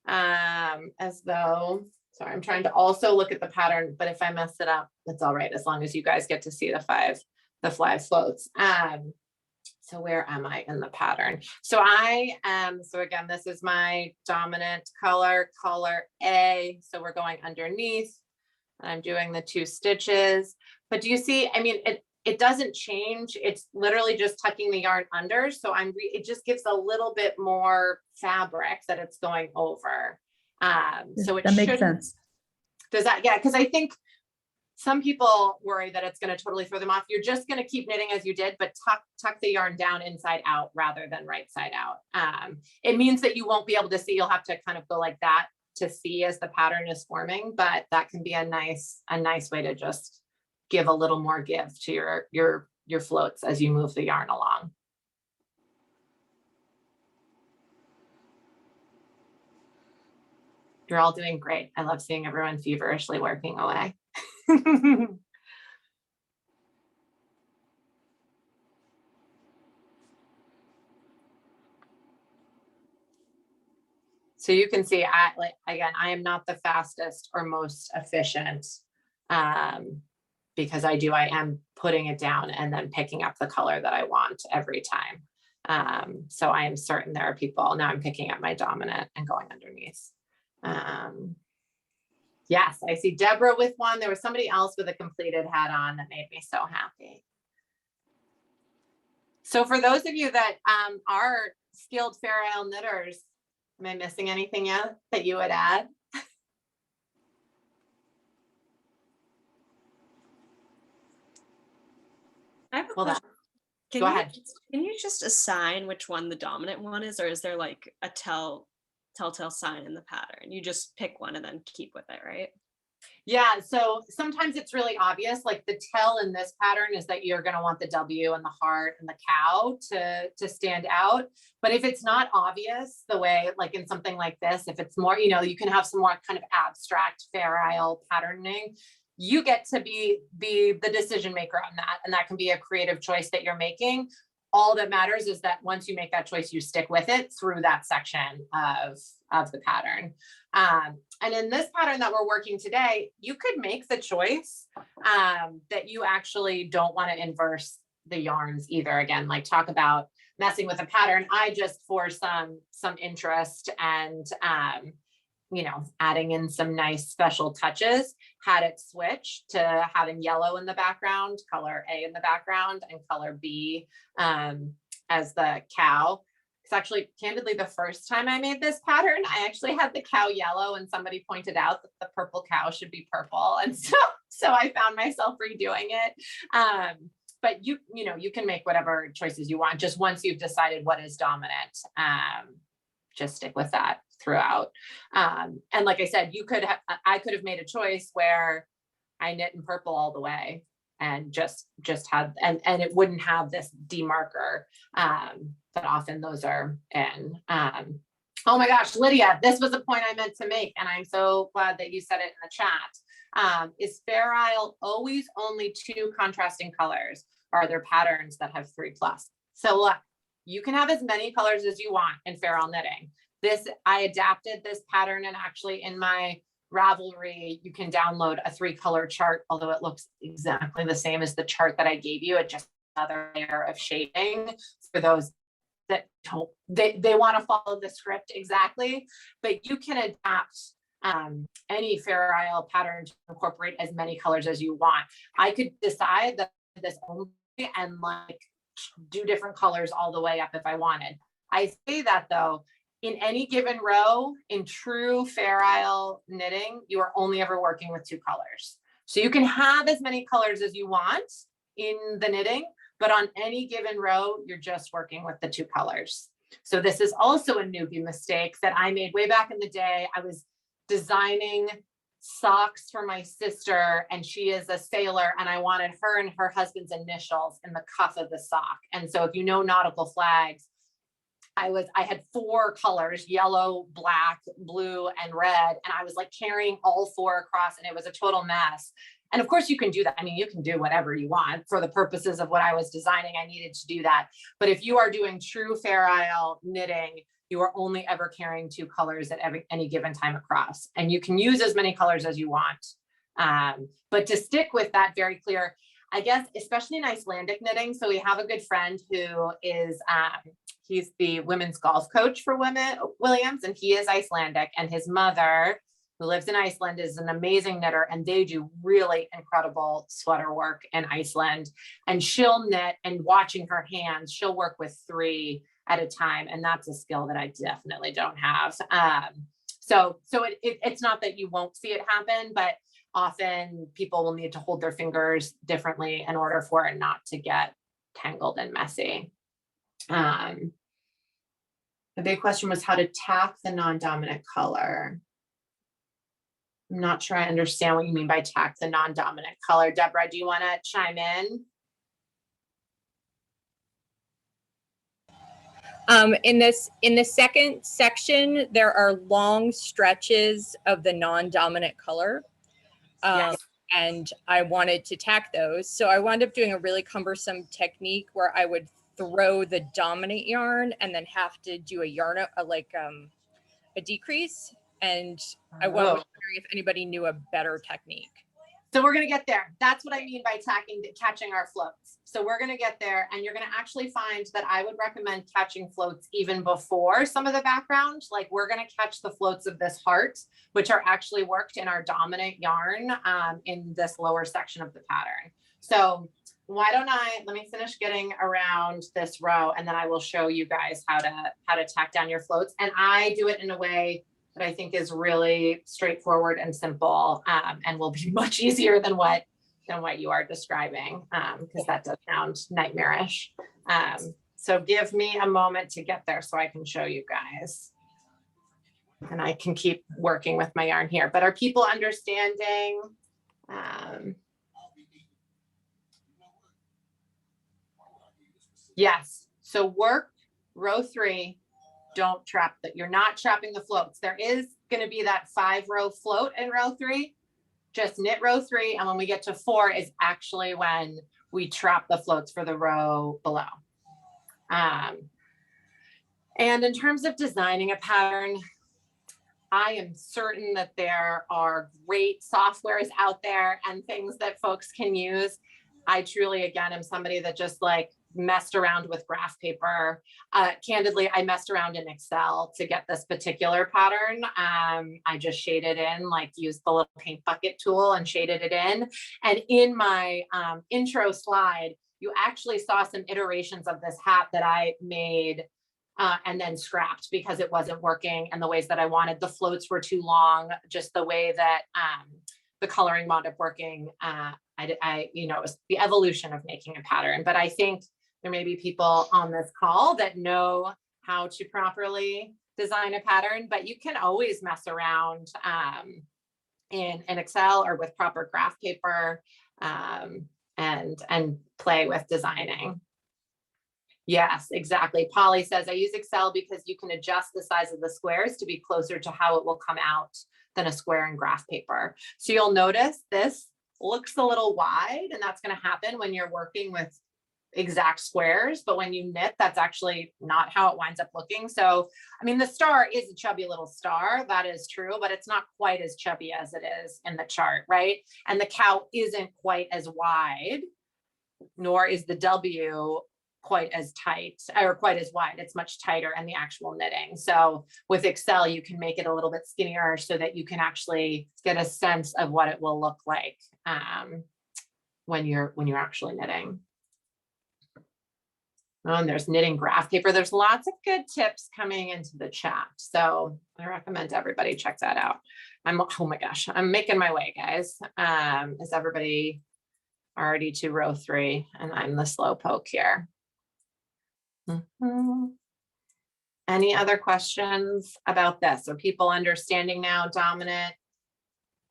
S1: as though, sorry, I'm trying to also look at the pattern, but if I mess it up, it's all right, as long as you guys get to see the 5 floats. So where am I in the pattern? So again, this is my dominant color A. So we're going underneath, and I'm doing the 2 stitches, but do you see, I mean, it doesn't change. It's literally just tucking the yarn under. So it just gives a little bit more fabric that it's going over. So
S5: that makes sense.
S1: Does that, yeah, because I think some people worry that it's going to totally throw them off. You're just going to keep knitting as you did, but tuck the yarn down inside out rather than right side out. It means that you won't be able to see. You'll have to kind of go like that to see as the pattern is forming, but that can be a nice way to just give a little more give to your floats as you move the yarn along. You're all doing great. I love seeing everyone feverishly working away. So you can see, I am not the fastest or most efficient, because I am putting it down and then picking up the color that I want every time. So I am certain there are people, now I'm picking up my dominant and going underneath. Yes, I see Deborah with one. There was somebody else with a completed hat on that made me so happy. So for those of you that are skilled Fair Isle knitters, am I missing anything yet that you would add?
S6: I have a
S1: Well,
S6: question.
S1: go ahead.
S6: Can you just assign which one the dominant one is, or is there like a telltale sign in the pattern? You just pick one and then keep with it, right?
S1: Yeah, so sometimes it's really obvious, like the tell in this pattern is that you're going to want the W and the heart and the cow to stand out. But if it's not obvious the way, like in something like this, if it's more, you can have some more kind of abstract Fair Isle patterning. You get to be the decision maker on that. And that can be a creative choice that you're making. All that matters is that once you make that choice, you stick with it through that section of the pattern. And in this pattern that we're working today, you could make the choice that you actually don't want to inverse the yarns either. Again, like talk about messing with a pattern. I just, for some interest and adding in some nice special touches, had it switch to having yellow in the background, color A in the background, and color B as the cow. It's actually, candidly, the first time I made this pattern, I actually had the cow yellow, and somebody pointed out that the purple cow should be purple. And so I found myself redoing it. But you can make whatever choices you want. Just once you've decided what is dominant, just stick with that throughout. And like I said, I could have made a choice where I knit in purple all the way and just had, and it wouldn't have this demarker, but often those are in. Oh my gosh, Lydia, this was a point I meant to make, and I'm so glad that you said it in the chat. Is Fair Isle always only 2 contrasting colors, or are there patterns that have 3+? So look, you can have as many colors as you want in Fair Isle knitting. I adapted this pattern, and actually in my Ravelry, you can download a 3-color chart, although it looks exactly the same as the chart that I gave you. It just another layer of shading for those that don't, they want to follow the script exactly, but you can adapt any Fair Isle pattern to incorporate as many colors as you want. I could decide that this only and like do different colors all the way up if I wanted. I say that though, in any given row in true Fair Isle knitting, you are only ever working with 2 colors. So you can have as many colors as you want in the knitting, but on any given row, you're just working with the 2 colors. So this is also a newbie mistake that I made way back in the day. I was designing socks for my sister, and she is a sailor, and I wanted her and her husband's initials in the cuff of the sock. And so if you know nautical flags, I had 4 colors, yellow, black, blue, and red. And I was like carrying all 4 across, and it was a total mess. And of course you can do that. I mean, you can do whatever you want for the purposes of what I was designing. I needed to do that. But if you are doing true Fair Isle knitting, you are only ever carrying 2 colors at any given time across. And you can use as many colors as you want. But to stick with that very clear, I guess, especially in Icelandic knitting. So we have a good friend who is, he's the women's golf coach for Williams, and he is Icelandic, and his mother, who lives in Iceland, is an amazing knitter, and they do really incredible sweater work in Iceland. And she'll knit, and watching her hands, she'll work with 3 at a time. And that's a skill that I definitely don't have. So it's not that you won't see it happen, but often people will need to hold their fingers differently in order for it not to get tangled and messy. The big question was how to tack the non-dominant color. I'm not sure I understand what you mean by tack the non-dominant color. Deborah, do you want to chime in?
S7: In the second section, there are long stretches of the non-dominant color.
S1: Yes.
S7: And I wanted to tack those. So I wound up doing a really cumbersome technique where I would throw the dominant yarn and then have to do a yarn, a decrease. And I was wondering if anybody knew a better technique.
S1: So we're going to get there. That's what I mean by catching our floats. So we're going to get there, and you're going to actually find that I would recommend catching floats even before some of the background. Like we're going to catch the floats of this heart, which are actually worked in our dominant yarn in this lower section of the pattern. So why don't let me finish getting around this row, and then I will show you guys how to tack down your floats. And I do it in a way that I think is really straightforward and simple, and will be much easier than what you are describing, because that does sound nightmarish. So give me a moment to get there so I can show you guys. And I can keep working with my yarn here. But are people understanding? Yes. So work row 3. Don't trap that. You're not trapping the floats. There is going to be that 5-row float in row 3. Just knit row 3. And when we get to 4 is actually when we trap the floats for the row below. And in terms of designing a pattern, I am certain that there are great softwares out there and things that folks can use. I truly, again, am somebody that just messed around with graph paper. Candidly, I messed around in Excel to get this particular pattern. I just shaded in, used the little paint bucket tool and shaded it in. And in my intro slide, you actually saw some iterations of this hat that I made and then scrapped because it wasn't working in the ways that I wanted. The floats were too long, just the way that the coloring wound up working. It was the evolution of making a pattern. But I think there may be people on this call that know how to properly design a pattern, but you can always mess around in Excel or with proper graph paper and play with designing. Yes, exactly. Polly says, I use Excel because you can adjust the size of the squares to be closer to how it will come out than a square in graph paper. So you'll notice this looks a little wide, and that's going to happen when you're working with exact squares, but when you knit, that's actually not how it winds up looking. So, I mean, the star is a chubby little star, that is true, but it's not quite as chubby as it is in the chart, right? And the cow isn't quite as wide, nor is the W quite as tight or quite as wide. It's much tighter in the actual knitting. So with Excel, you can make it a little bit skinnier so that you can actually get a sense of what it will look like when you're actually knitting. Oh, and there's knitting graph paper. There's lots of good tips coming into the chat. So I recommend everybody check that out. Oh my gosh, I'm making my way, guys. Is everybody already to row 3? And I'm the slow poke here. Any other questions about this? Are people understanding now, dominant?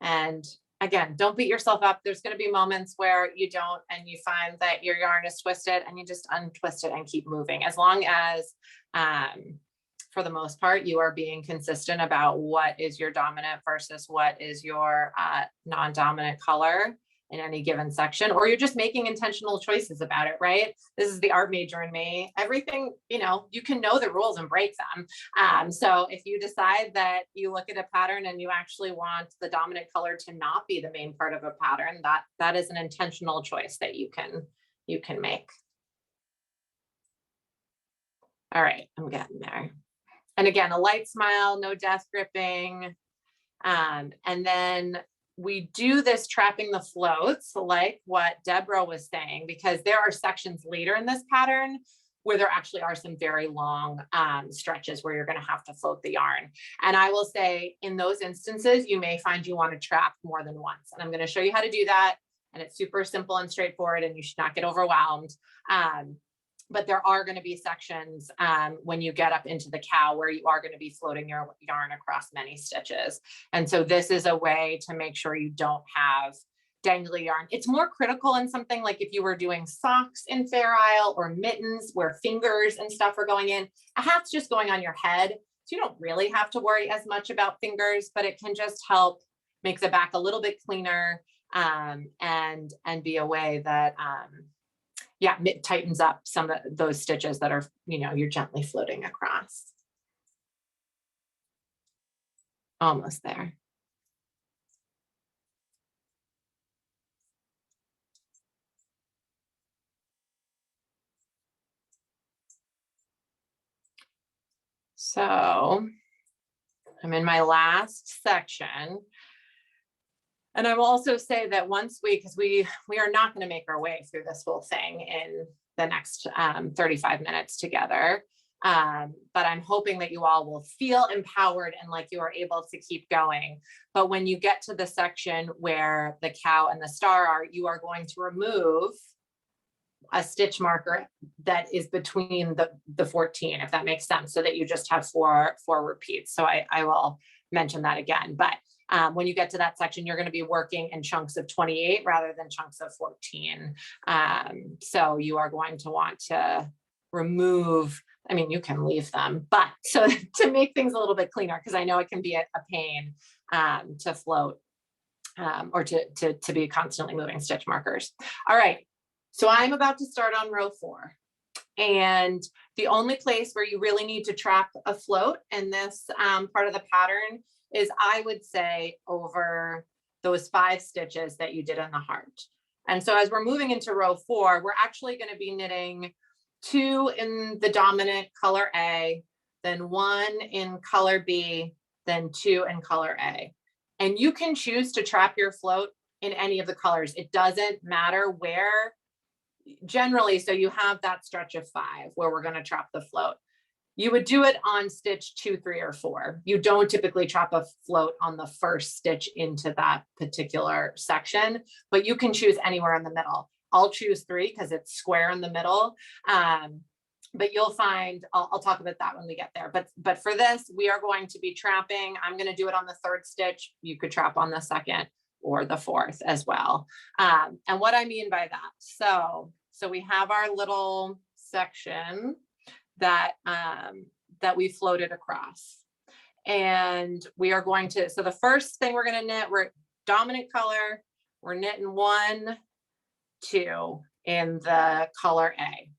S1: And again, don't beat yourself up. There's going to be moments where you don't, and you find that your yarn is twisted and you just untwist it and keep moving. As long as, for the most part, you are being consistent about what is your dominant versus what is your non-dominant color in any given section, or you're just making intentional choices about it, right? This is the art major in me. Everything, you know, you can know the rules and break them. So if you decide that you look at a pattern and you actually want the dominant color to not be the main part of a pattern, that is an intentional choice that you can make. All right, I'm getting there. And again, a light smile, no death gripping. And then we do this trapping the floats, like what Deborah was saying, because there are sections later in this pattern where there actually are some very long stretches where you're going to have to float the yarn. And I will say in those instances, you may find you want to trap more than once. And I'm going to show you how to do that. And it's super simple and straightforward, and you should not get overwhelmed. But there are going to be sections when you get up into the cow where you are going to be floating your yarn across many stitches. And so this is a way to make sure you don't have dangly yarn. It's more critical in something like if you were doing socks in Fair Isle or mittens where fingers and stuff are going in. A hat's just going on your head. So you don't really have to worry as much about fingers, but it can just help make the back a little bit cleaner and be a way that yeah, it tightens up some of those stitches that are, you know, you're gently floating across. Almost there. So I'm in my last section. And I will also say that once because we are not going to make our way through this whole thing in the next 35 minutes together. But I'm hoping that you all will feel empowered and like you are able to keep going. But when you get to the section where the cow and the star are, you are going to remove a stitch marker that is between the 14, if that makes sense, so that you just have four repeats. So I will mention that again. But when you get to that section, you're going to be working in chunks of 28 rather than chunks of 14. So you are going to want to remove, I mean, you can leave them, but so to make things a little bit cleaner, because I know it can be a pain to float or to be constantly moving stitch markers. All right, so I'm about to start on row 4. And the only place where you really need to trap a float in this part of the pattern is, I would say, over those 5 stitches that you did in the heart. And so as we're moving into row 4, we're actually going to be knitting 2 in the dominant color A, then 1 in color B, then 2 in color A. And you can choose to trap your float in any of the colors. It doesn't matter where, generally. So you have that stretch of 5 where we're going to trap the float. You would do it on stitch 2, 3, or 4. You don't typically trap a float on the first stitch into that particular section, but you can choose anywhere in the middle. I'll choose 3 because it's square in the middle. But you'll find, I'll talk about that when we get there. But for this, we are going to be trapping. I'm going to do it on the 3rd stitch. You could trap on the 2nd or the 4th as well. And what I mean by that, so we have our little section that we floated across, and we are going to, so the first thing we're going to knit, we're dominant color, we're knitting 1, 2 in the color A,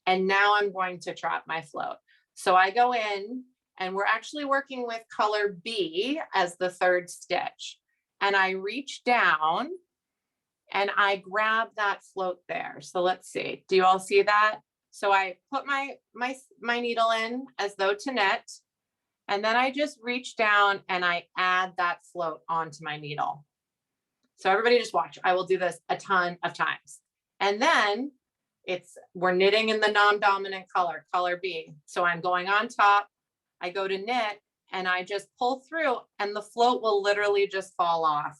S1: and now I'm going to trap my float. So I go in, and we're actually working with color B as the 3rd stitch, and I reach down and I grab that float there. So let's see, do you all see that? So I put my needle in as though to knit, and then I just reach down and I add that float onto my needle. So everybody just watch. I will do this a ton of times. And then we're knitting in the non-dominant color, color B. So I'm going on top, I go to knit, and I just pull through, and the float will literally just fall off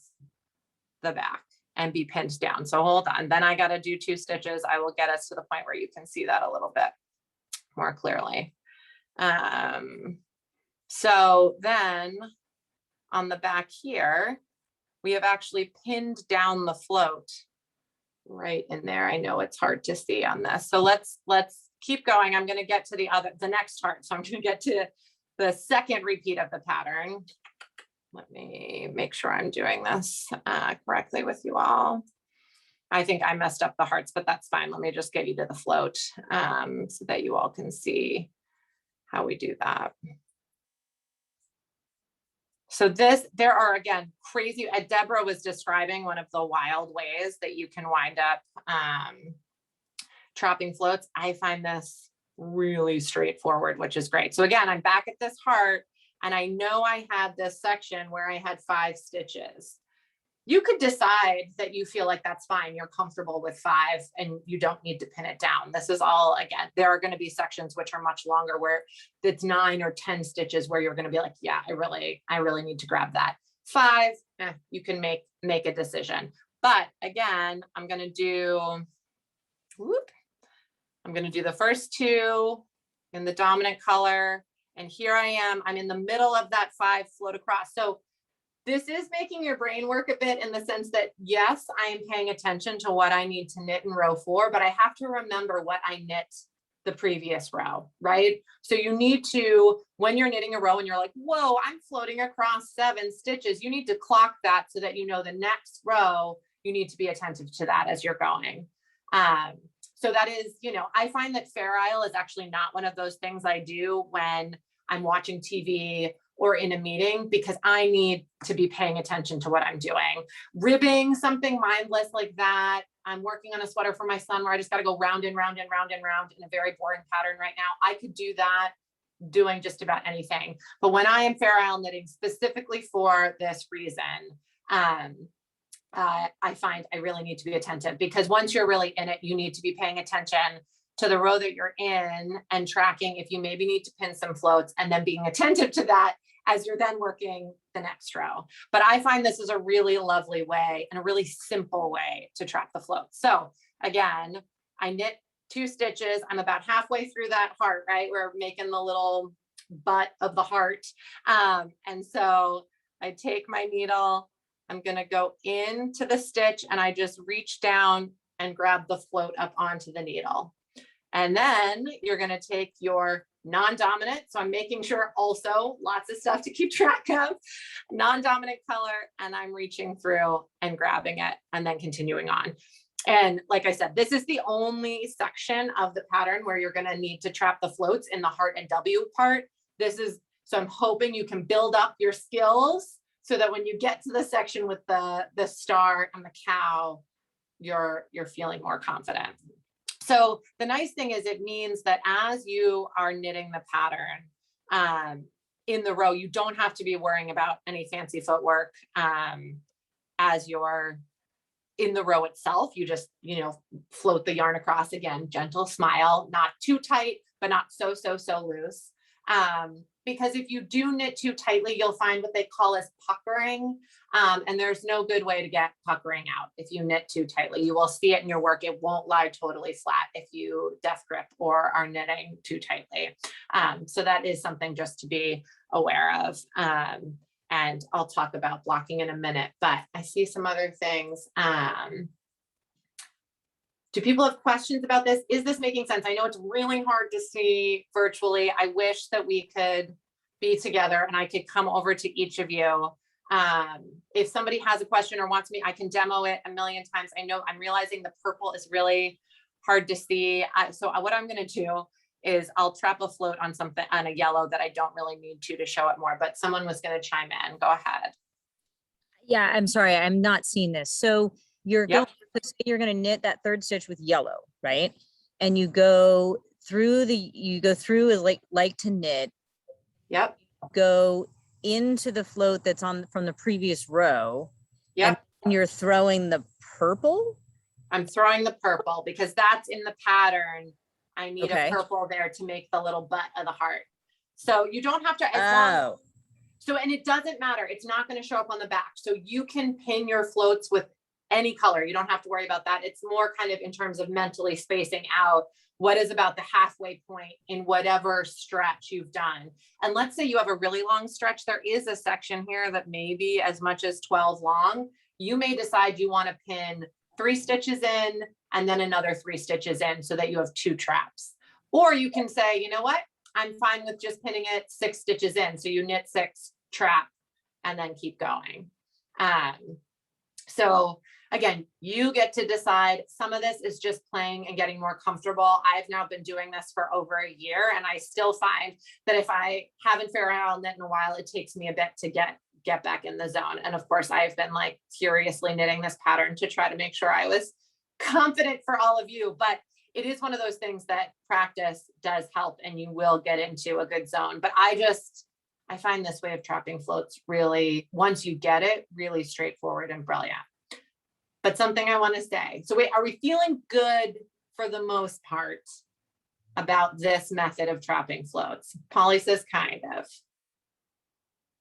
S1: the back and be pinned down. So hold on, then I got to do 2 stitches. I will get us to the point where you can see that a little bit more clearly. So then on the back here, we have actually pinned down the float right in there. I know it's hard to see on this. So let's keep going. I'm going to get to the next heart. So I'm going to get to the second repeat of the pattern. Let me make sure I'm doing this correctly with you all. I think I messed up the hearts, but that's fine. Let me just get you to the float so that you all can see how we do that. So there are, again, crazy, Deborah was describing one of the wild ways that you can wind up trapping floats. I find this really straightforward, which is great. So again, I'm back at this heart, and I know I had this section where I had 5 stitches. You could decide that you feel like that's fine. You're comfortable with 5 and you don't need to pin it down. This is all, again, there are going to be sections which are much longer where it's 9 or 10 stitches where you're going to be like, yeah, I really need to grab that. 5, you can make a decision. But again, I'm going to do the first 2 in the dominant color. And here I am, I'm in the middle of that 5 float across. So this is making your brain work a bit in the sense that, yes, I am paying attention to what I need to knit in row 4, but I have to remember what I knit the previous row, right? So you need to, when you're knitting a row and you're like, whoa, I'm floating across 7 stitches, you need to clock that so that you know the next row, you need to be attentive to that as you're going. So that is, I find that Fair Isle is actually not one of those things I do when I'm watching TV or in a meeting, because I need to be paying attention to what I'm doing. Ribbing, something mindless like that. I'm working on a sweater for my son where I just got to go round and round and round and round in a very boring pattern right now. I could do that doing just about anything. But when I am Fair Isle knitting specifically for this reason, I find I really need to be attentive, because once you're really in it, you need to be paying attention to the row that you're in and tracking if you maybe need to pin some floats, and then being attentive to that as you're then working the next row. But I find this is a really lovely way and a really simple way to trap the float. So again, I knit 2 stitches. I'm about halfway through that heart, right? We're making the little butt of the heart. And so I take my needle, I'm going to go into the stitch, and I just reach down and grab the float up onto the needle. And then you're going to take your non-dominant. So I'm making sure, also lots of stuff to keep track of, non-dominant color, and I'm reaching through and grabbing it and then continuing on. And like I said, this is the only section of the pattern where you're going to need to trap the floats in the heart and W part. So I'm hoping you can build up your skills so that when you get to the section with the star and the cow, you're feeling more confident. So the nice thing is, it means that as you are knitting the pattern in the row, you don't have to be worrying about any fancy footwork as you're in the row itself. You just, float the yarn across, again, gentle smile, not too tight, but not so loose. Because if you do knit too tightly, you'll find what they call as puckering. And there's no good way to get puckering out if you knit too tightly. You will see it in your work. It won't lie totally flat if you death grip or are knitting too tightly. So that is something just to be aware of. And I'll talk about blocking in a minute, but I see some other things. Do people have questions about this? Is this making sense? I know it's really hard to see virtually. I wish that we could be together and I could come over to each of you. If somebody has a question or wants me, I can demo it a million times. I know I'm realizing the purple is really hard to see. So what I'm going to do is I'll trap a float on something on a yellow that I don't really need to show it more, but someone was going to chime in. Go ahead.
S3: Yeah, I'm sorry, I'm not seeing this. So you're
S1: Yep.
S3: going to knit that 3rd stitch with yellow, right? and you go through as like to knit,
S1: Yep.
S3: go into the float that's on from the previous row.
S1: Yep.
S3: And you're throwing the purple.
S1: I'm throwing the purple because that's in the pattern. I need
S3: Okay.
S1: a purple there to make the little butt of the heart. So you don't have to, as long, so, and it doesn't matter. It's not going to show up on the back. So you can pin your floats with any color. You don't have to worry about that. It's more kind of in terms of mentally spacing out what is about the halfway point in whatever stretch you've done. And let's say you have a really long stretch. There is a section here that may be as much as 12 long. You may decide you want to pin 3 stitches in and then another 3 stitches in so that you have 2 traps. Or you can say, you know what? I'm fine with just pinning it 6 stitches in. So you knit 6, trap, and then keep going. So again, you get to decide. Some of this is just playing and getting more comfortable. I've now been doing this for over a year, and I still find that if I haven't figured out how to knit in a while, it takes me a bit to get back in the zone. And of course, I've been like furiously knitting this pattern to try to make sure I was confident for all of you. But it is one of those things that practice does help, and you will get into a good zone. But I find this way of trapping floats really, once you get it, really straightforward and brilliant. But something I want to say, so wait, are we feeling good for the most part about this method of trapping floats? Polly says kind of.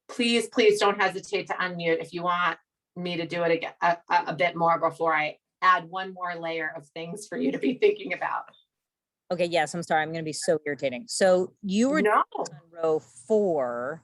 S1: Please, please don't hesitate to unmute if you want me to do it again a bit more before I add one more layer of things for you to be thinking about.
S3: Okay, yes, I'm sorry. I'm going to be so irritating. So you were on row 4.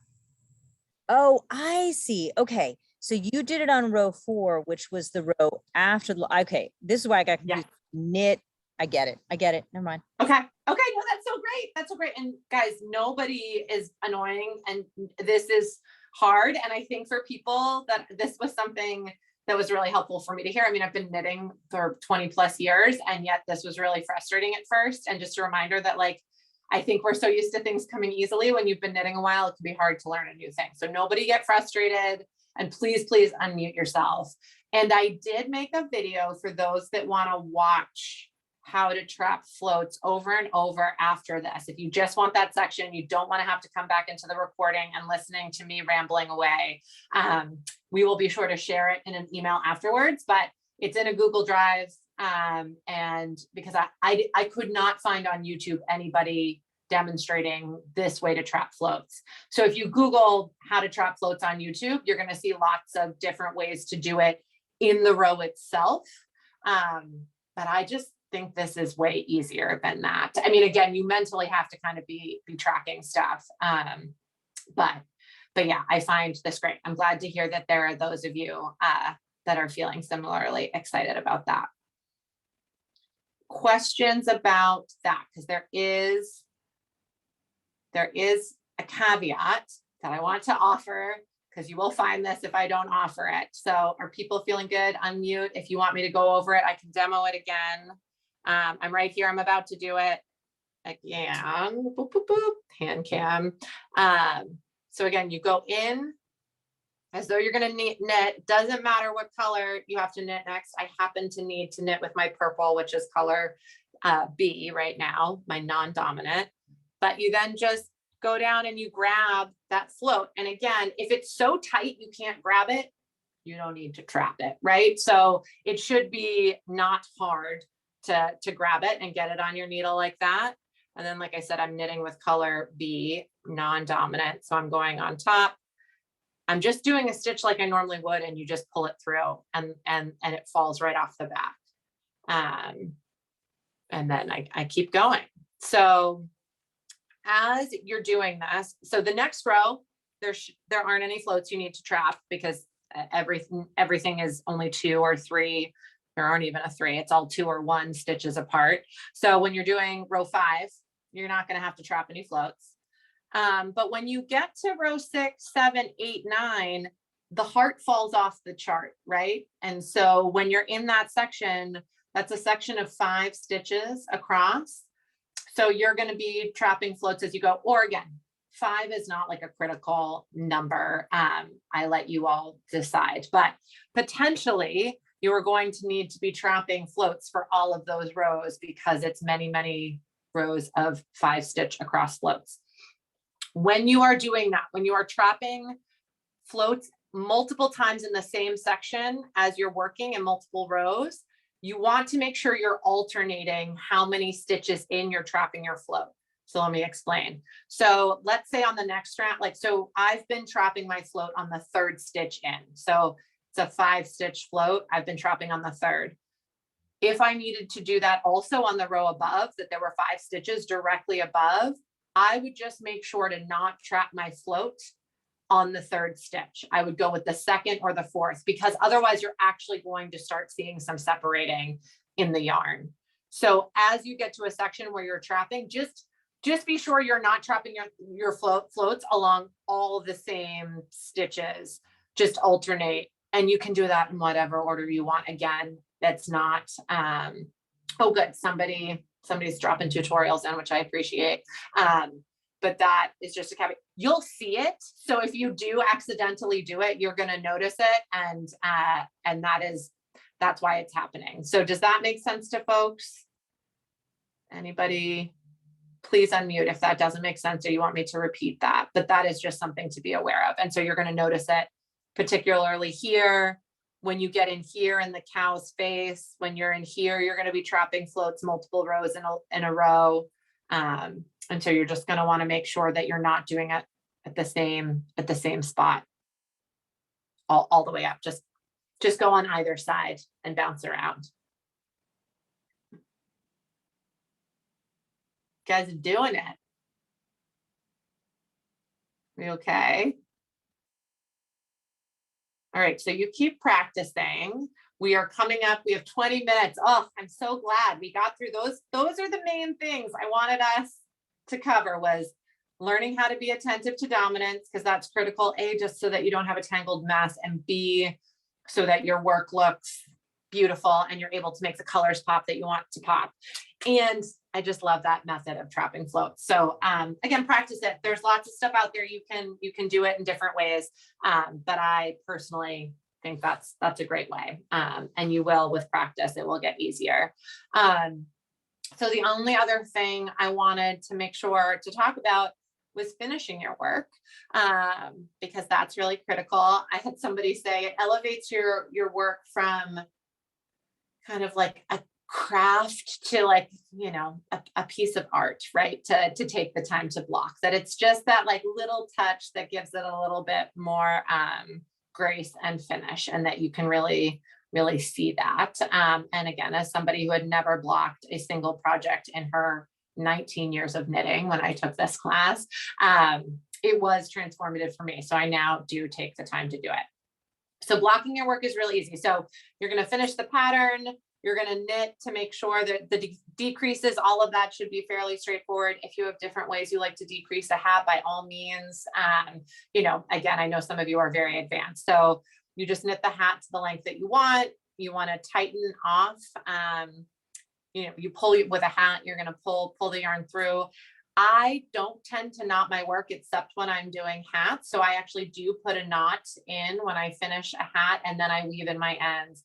S3: Oh, I see. Okay. So you did it on row 4, which was the row after the, okay. This is why I got confused. Knit. I get it. Never mind.
S1: Okay. Okay. No, that's so great. That's so great. And guys, nobody is annoying, and this is hard. And I think for people that this was something that was really helpful for me to hear. I mean, I've been knitting for 20 plus years, and yet this was really frustrating at first. And just a reminder that, like, I think we're so used to things coming easily. When you've been knitting a while, it can be hard to learn a new thing. So nobody get frustrated, and please, please unmute yourself. And I did make a video for those that want to watch how to trap floats over and over after this. If you just want that section, you don't want to have to come back into the recording and listening to me rambling away. We will be sure to share it in an email afterwards, but it's in a Google Drive. And because I could not find on YouTube anybody demonstrating this way to trap floats. So if you Google how to trap floats on YouTube, you're going to see lots of different ways to do it in the row itself. But I just think this is way easier than that. I mean, again, you mentally have to kind of be tracking stuff. But yeah, I find this great. I'm glad to hear that there are those of you that are feeling similarly excited about that. Questions about that? Because there is a caveat that I want to offer, because you will find this if I don't offer it. So are people feeling good? Unmute. If you want me to go over it, I can demo it again. I'm right here. I'm about to do it again. Boop, boop, boop. Hand cam. So again, you go in as though you're going to knit. Doesn't matter what color you have to knit next. I happen to need to knit with my purple, which is color B right now, my non-dominant. But you then just go down and you grab that float. And again, if it's so tight you can't grab it, you don't need to trap it, right? So it should be not hard to grab it and get it on your needle like that. And then, like I said, I'm knitting with color B, non-dominant. So I'm going on top. I'm just doing a stitch like I normally would, and you just pull it through and it falls right off the back. And then I keep going. So as you're doing this, so the next row, there aren't any floats you need to trap, because everything is only 2 or 3. There aren't even a 3. It's all 2 or 1 stitches apart. So when you're doing row 5, you're not going to have to trap any floats. But when you get to row 6, 7, 8, 9, the heart falls off the chart, right? And so when you're in that section, that's a section of 5 stitches across. So you're going to be trapping floats as you go. Or again, 5 is not like a critical number. I let you all decide, but potentially you are going to need to be trapping floats for all of those rows because it's many, many rows of 5-stitch across floats. When you are doing that, when you are trapping floats multiple times in the same section as you're working in multiple rows, you want to make sure you're alternating how many stitches in you're trapping your float. So let me explain. So let's say on the next strand, so I've been trapping my float on the 3rd stitch in. So it's a 5-stitch float. I've been trapping on the 3rd. If I needed to do that also on the row above, that there were 5 stitches directly above, I would just make sure to not trap my float on the 3rd stitch. I would go with the 2nd or the 4th, because otherwise you're actually going to start seeing some separating in the yarn. So as you get to a section where you're trapping, just be sure you're not trapping your floats along all the same stitches. Just alternate, and you can do that in whatever order you want. Again, that's not, oh good, somebody's dropping tutorials in, which I appreciate. But that is just a caveat. You'll see it. So if you do accidentally do it, you're going to notice it. And that's why it's happening. So does that make sense to folks? Anybody, please unmute if that doesn't make sense or you want me to repeat that, but that is just something to be aware of. And so you're going to notice it particularly here. When you get in here in the cow's face, when you're in here, you're going to be trapping floats multiple rows in a row. And so you're just going to want to make sure that you're not doing it at the same spot all the way up. Just go on either side and bounce around. You guys are doing it. We okay? All right, so you keep practicing. We are coming up, we have 20 minutes. Oh, I'm so glad we got through those. Those are the main things I wanted us to cover, was learning how to be attentive to dominance, because that's critical, A, just so that you don't have a tangled mess, and B, so that your work looks beautiful and you're able to make the colors pop that you want to pop. And I just love that method of trapping floats. So again, practice it. There's lots of stuff out there. You can do it in different ways. But I personally think that's a great way. And you will, with practice, it will get easier. So the only other thing I wanted to make sure to talk about was finishing your work, because that's really critical. I had somebody say it elevates your work from kind of like a craft to, like, you know, a piece of art, right? To take the time to block, that it's just that like little touch that gives it a little bit more grace and finish, and that you can really see that. And again, as somebody who had never blocked a single project in her 19 years of knitting when I took this class, it was transformative for me. So I now do take the time to do it. So blocking your work is really easy. So you're going to finish the pattern. You're going to knit to make sure that the decreases, all of that should be fairly straightforward. If you have different ways you like to decrease a hat, by all means, you know, again, I know some of you are very advanced. So you just knit the hat to the length that you want. You want to tighten off. You know, you pull with a hat, you're going to pull the yarn through. I don't tend to knot my work except when I'm doing hats. So I actually do put a knot in when I finish a hat, and then I weave in my ends.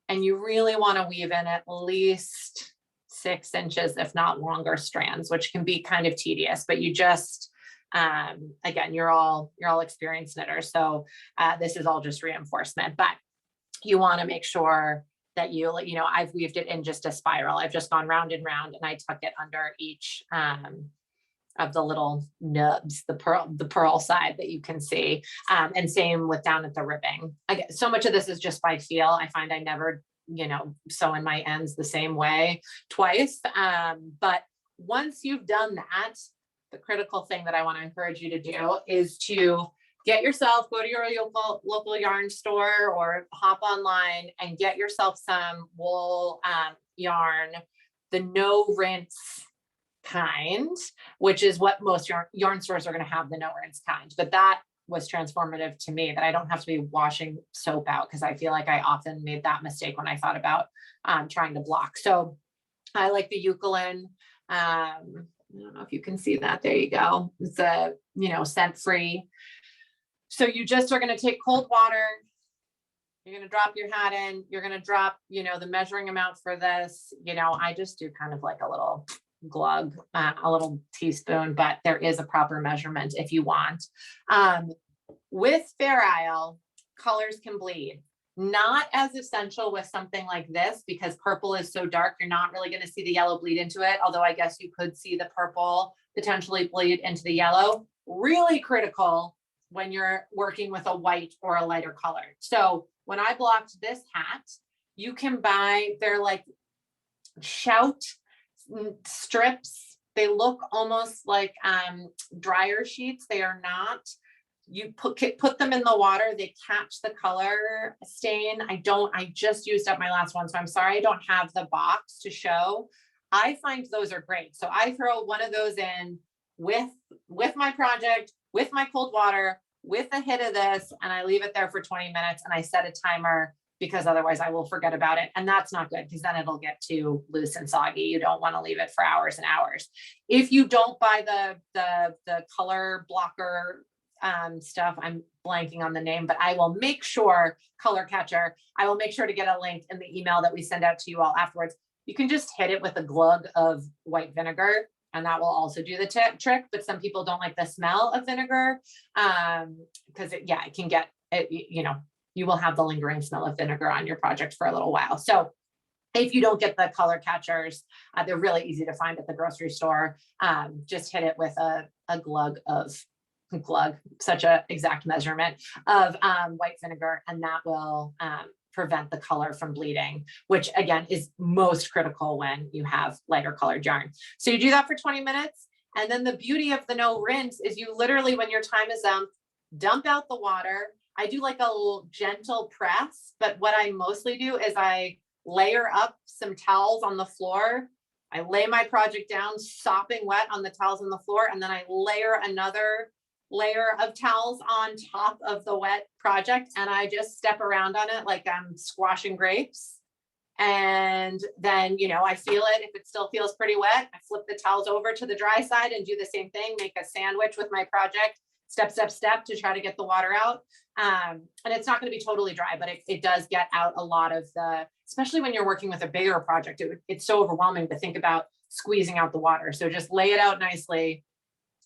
S1: And you really want to weave in at least 6 inches, if not longer, strands, which can be kind of tedious, but you just, again, you're all experienced knitters. So this is all just reinforcement, but you want to make sure that you know, I've weaved it in just a spiral. I've just gone round and round, and I tuck it under each of the little nubs, the pearl side that you can see. And same with down at the ribbing. Again, so much of this is just by feel. I find I never, you know, sew in my ends the same way twice. But once you've done that, the critical thing that I want to encourage you to do is to get yourself, go to your local yarn store or hop online and get yourself some wool yarn, the no rinse kind, which is what most yarn stores are going to have, the no rinse kind. But that was transformative to me, that I don't have to be washing soap out, because I feel like I often made that mistake when I thought about trying to block. So I like the Eucalyptus. I don't know if you can see that. There you go. It's a, you know, scent free. So you just are going to take cold water, You're going to drop your hat in, you're going to drop, you know, the measuring amount for this, you know, I just do kind of like a little glug, a little teaspoon, but there is a proper measurement if you want. With Fair Isle, colors can bleed. Not as essential with something like this because purple is so dark, you're not really going to see the yellow bleed into it. Although I guess you could see the purple potentially bleed into the yellow. Really critical when you're working with a white or a lighter color. So when I blocked this hat, you can buy, they're like shout strips. They look almost like dryer sheets. They are not. You put them in the water, they catch the color stain. I just used up my last one, so I'm sorry I don't have the box to show. I find those are great. So I throw one of those in with my project, with my cold water, with a hit of this, and I leave it there for 20 minutes and I set a timer because otherwise I will forget about it. And that's not good because then it'll get too loose and soggy. You don't want to leave it for hours and hours. If you don't buy the color blocker stuff, I'm blanking on the name, but I will make sure, color catcher, I will make sure to get a link in the email that we send out to you all afterwards. You can just hit it with a glug of white vinegar and that will also do the trick, but some people don't like the smell of vinegar because it can get it, you know, you will have the lingering smell of vinegar on your project for a little while. So if you don't get the color catchers, they're really easy to find at the grocery store. Just hit it with a glug, such a exact measurement of white vinegar, and that will prevent the color from bleeding, which again is most critical when you have lighter colored yarn. So you do that for 20 minutes. And then the beauty of the no rinse is you literally, when your time is up, dump out the water. I do like a little gentle press, but what I mostly do is I layer up some towels on the floor. I lay my project down sopping wet on the towels on the floor, and then I layer another layer of towels on top of the wet project, and I just step around on it like I'm squashing grapes. And then, you know, I feel it. If it still feels pretty wet, I flip the towels over to the dry side and do the same thing, make a sandwich with my project, step to try to get the water out. And it's not going to be totally dry, but it does get out a lot of the, especially when you're working with a bigger project, it's so overwhelming to think about squeezing out the water. So just lay it out nicely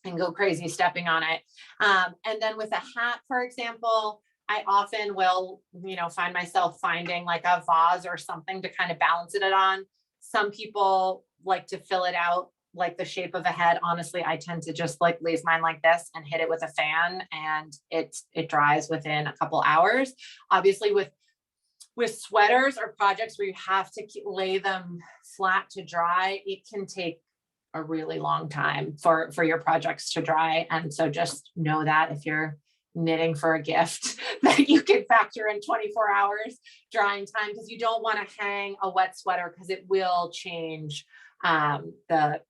S1: and go crazy stepping on it. And then with a hat, for example, I often will, you know, find myself finding like a vase or something to kind of balance it on. Some people like to fill it out like the shape of a head. Honestly, I tend to just like leave mine like this and hit it with a fan, and it dries within a couple hours. Obviously with sweaters or projects where you have to lay them flat to dry, it can take a really long time for your projects to dry. And so just know that if you're knitting for a gift that you can factor in 24 hours drying time, because you don't want to hang a wet sweater because it will change the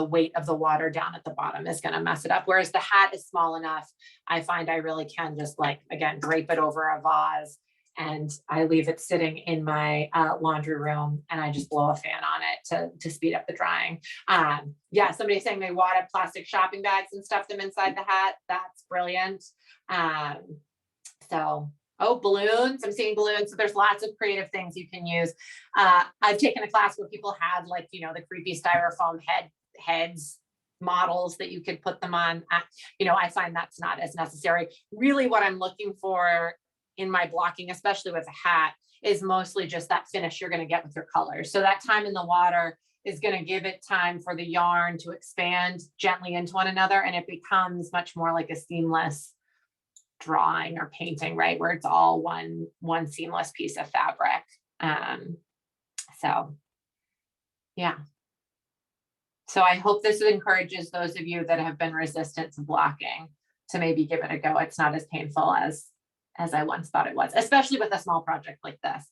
S1: weight of the water down at the bottom is going to mess it up. Whereas the hat is small enough, I find I really can just like, again, drape it over a vase, and I leave it sitting in my laundry room, and I just blow a fan on it to speed up the drying. Somebody's saying they wadded plastic shopping bags and stuff them inside the hat. That's brilliant. Balloons. I'm seeing balloons. So there's lots of creative things you can use. I've taken a class where people had like, you know, the creepy styrofoam heads models that you could put them on. I find that's not as necessary. Really what I'm looking for in my blocking, especially with a hat, is mostly just that finish you're going to get with your colors. So that time in the water is going to give it time for the yarn to expand gently into one another, and it becomes much more like a seamless drawing or painting, right? Where it's all one seamless piece of fabric. So I hope this encourages those of you that have been resistant to blocking to maybe give it a go. It's not as painful as I once thought it was, especially with a small project like this.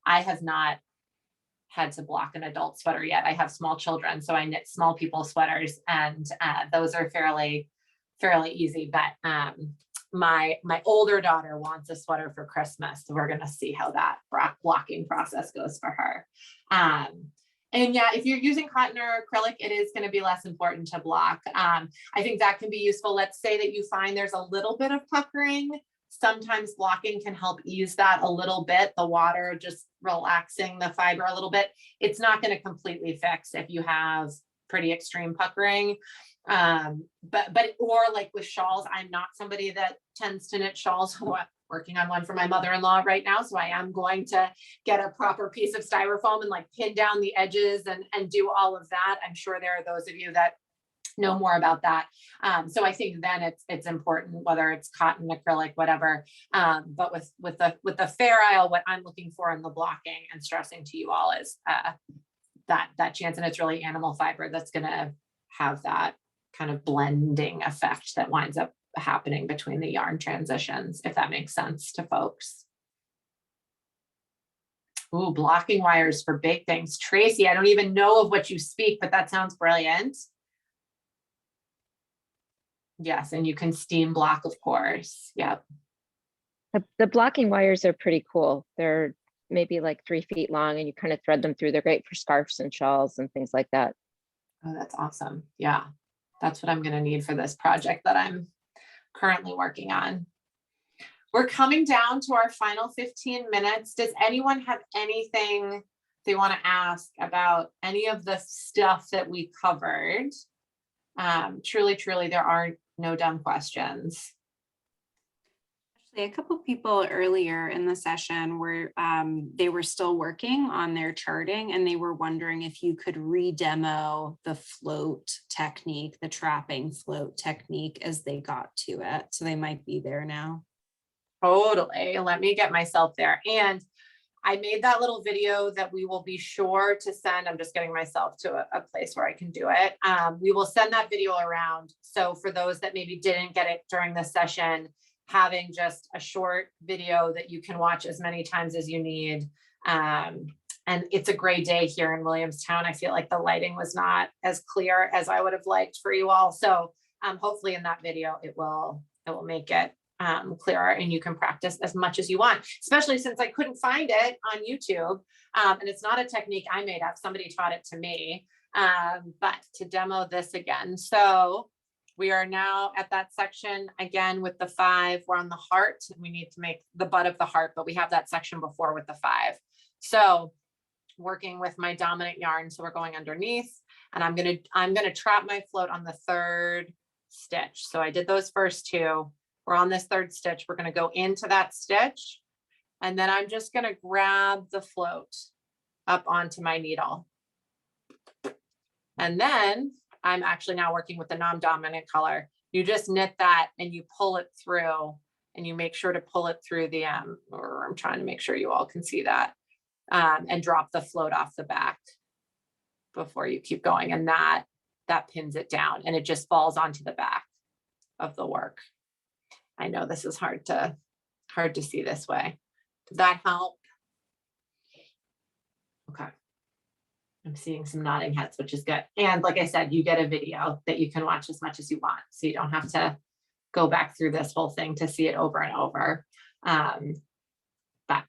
S1: I have not had to block an adult sweater yet. I have small children, so I knit small people sweaters, and those are fairly easy. But my older daughter wants a sweater for Christmas, so we're going to see how that blocking process goes for her. If you're using cotton or acrylic, it is going to be less important to block. I think that can be useful. Let's say that you find there's a little bit of puckering Sometimes blocking can help ease that a little bit. The water just relaxing the fiber a little bit. It's not going to completely fix if you have pretty extreme puckering. Or like with shawls, I'm not somebody that tends to knit shawls. Working on one for my mother-in-law right now. So I am going to get a proper piece of styrofoam and like pin down the edges and do all of that. I'm sure there are those of you that know more about that. So I think then it's important, whether it's cotton, acrylic, whatever. But with the Fair Isle, what I'm looking for in the blocking and stressing to you all is that chance, and it's really animal fiber that's going to have that kind of blending effect that winds up happening between the yarn transitions, if that makes sense to folks. Ooh, blocking wires for big things. Tracy, I don't even know of what you speak, but that sounds brilliant. Yes, and you can steam block, of course. Yep.
S8: The blocking wires are pretty cool. They're maybe like 3 feet long and you kind of thread them through. They're great for scarves and shawls and things like that.
S1: Oh, that's awesome. Yeah, that's what I'm going to need for this project that I'm currently working on. We're coming down to our final 15 minutes. Does anyone have anything they want to ask about any of the stuff that we covered? Truly, there are no dumb questions.
S9: A couple people earlier in the session were they were still working on their charting, and they were wondering if you could re-demo the float technique, the trapping float technique, as they got to it. So they might be there now.
S1: Totally. Let me get myself there. And I made that little video that we will be sure to send. I'm just getting myself to a place where I can do it. We will send that video around. So for those that maybe didn't get it during the session, having just a short video that you can watch as many times as you need. And it's a gray day here in Williamstown. I feel like the lighting was not as clear as I would have liked for you all. So hopefully in that video, it will make it clearer, and you can practice as much as you want, especially since I couldn't find it on YouTube. And it's not a technique I made up. Somebody taught it to me, but to demo this again. So we are now at that section again with the 5. We're on the heart. We need to make the butt of the heart, but we have that section before with the 5. So working with my dominant yarn. So we're going underneath, and I'm gonna trap my float on the 3rd stitch. So I did those first 2. We're on this 3rd stitch. We're gonna go into that stitch, and then I'm just gonna grab the float up onto my needle. And then I'm actually now working with the non-dominant color. You just knit that and you pull it through, and you make sure to pull it through the, or I'm trying to make sure you all can see that, and drop the float off the back before you keep going. And that pins it down, and it just falls onto the back of the work. I know this is hard to see this way. Does that help? Okay. I'm seeing some nodding heads, which is good. And like I said, you get a video that you can watch as much as you want. So you don't have to go back through this whole thing to see it over and over. But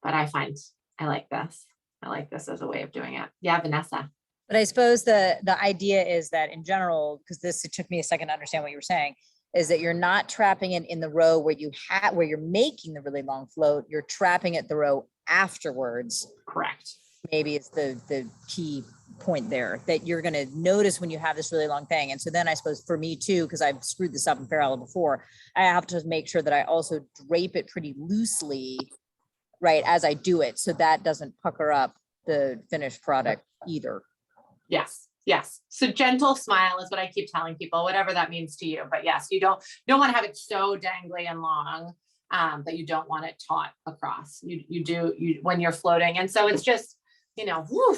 S1: I find I like this. I like this as a way of doing it. Yeah, Vanessa.
S3: But I suppose the idea is that in general, because it took me a second to understand what you were saying, is that you're not trapping it in the row where you're making the really long float. You're trapping it the row afterwards.
S1: Correct.
S3: Maybe it's the key point there, that you're going to notice when you have this really long thing. And so then I suppose for me too, because I've screwed this up in Fair Isle before, I have to make sure that I also drape it pretty loosely, right, as I do it, so that doesn't pucker up the finished product either.
S1: Yes. Yes. So gentle smile is what I keep telling people, whatever that means to you. But yes, you don't want to have it so dangly and long, but you don't want it taut across. You do when you're floating. And so it's just,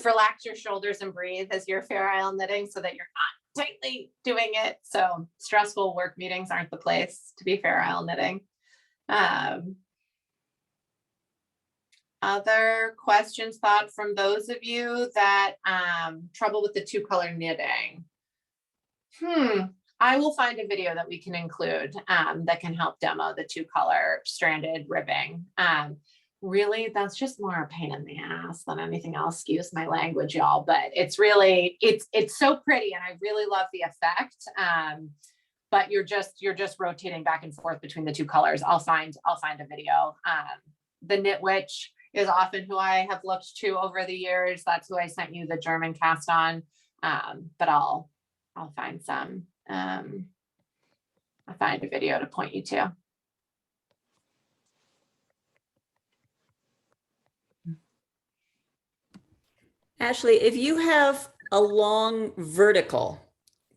S1: relax your shoulders and breathe as you're Fair Isle knitting, so that you're not tightly doing it. So stressful work meetings aren't the place to be Fair Isle knitting. Other questions, thought from those of you that trouble with the 2-color knitting? I will find a video that we can include that can help demo the 2-color stranded ribbing. Really, that's just more a pain in the ass than anything else. Excuse my language, y'all, but it's really, it's so pretty, and I really love the effect. but you're just rotating back and forth between the two colors. I'll find a video. The Knit Witch is often who I have looked to over the years. That's who I sent you the German cast on. But I'll find some. I'll find a video to point you to.
S10: Ashley, if you have a long vertical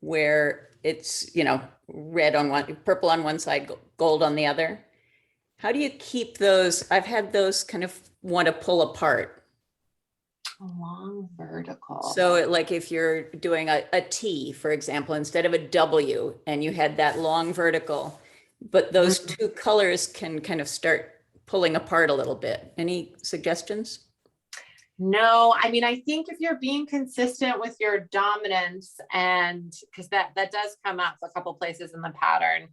S10: where it's, you know, red on one, purple on one side, gold on the other, how do you keep those? I've had those kind of want to pull apart.
S1: A long vertical.
S10: So like if you're doing a T, for example, instead of a W, and you had that long vertical, but those two colors can kind of start pulling apart a little bit. Any suggestions?
S1: No, I mean, I think if you're being consistent with your dominance, and because that does come up a couple places in the pattern.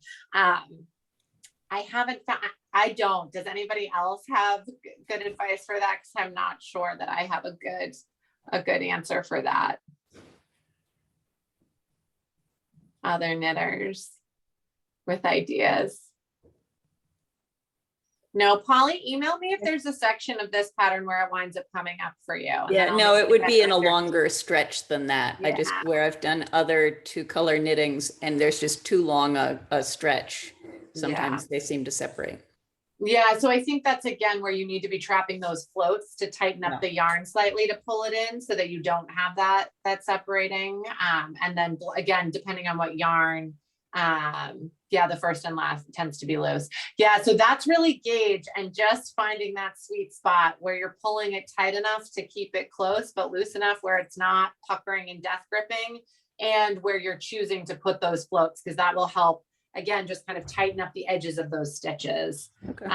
S1: I haven't found, I don't. Does anybody else have good advice for that? Because I'm not sure that I have a good answer for that. Other knitters with ideas. No, Polly, email me if there's a section of this pattern where it winds up coming up for you.
S10: Yeah, no, it would be in a longer stretch than that. Yeah. I just, where I've done other 2-color knittings and there's just too long a stretch. Sometimes they seem to separate.
S1: Yeah, so I think that's again where you need to be trapping those floats to tighten up the yarn slightly to pull it in so that you don't have that separating. And then again, depending on what yarn, the first and last tends to be loose. Yeah, so that's really gauge and just finding that sweet spot where you're pulling it tight enough to keep it close, but loose enough where it's not puckering and death gripping, and where you're choosing to put those floats, because that will help, again, just kind of tighten up the edges of those stitches. Okay.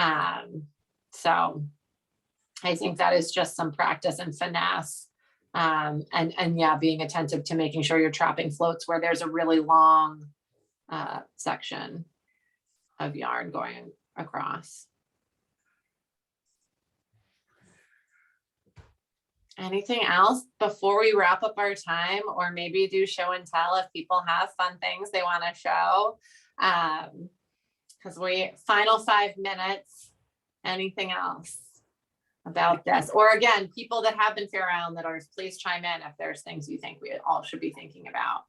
S1: So I think that is just some practice and finesse. And yeah, being attentive to making sure you're trapping floats where there's a really long section of yarn going across. Anything else before we wrap up our time, or maybe do show and tell if people have fun things they want to show? Because final 5 minutes. Anything else about this? Or again, people that have been fair island knitters, please chime in if there's things you think we all should be thinking about.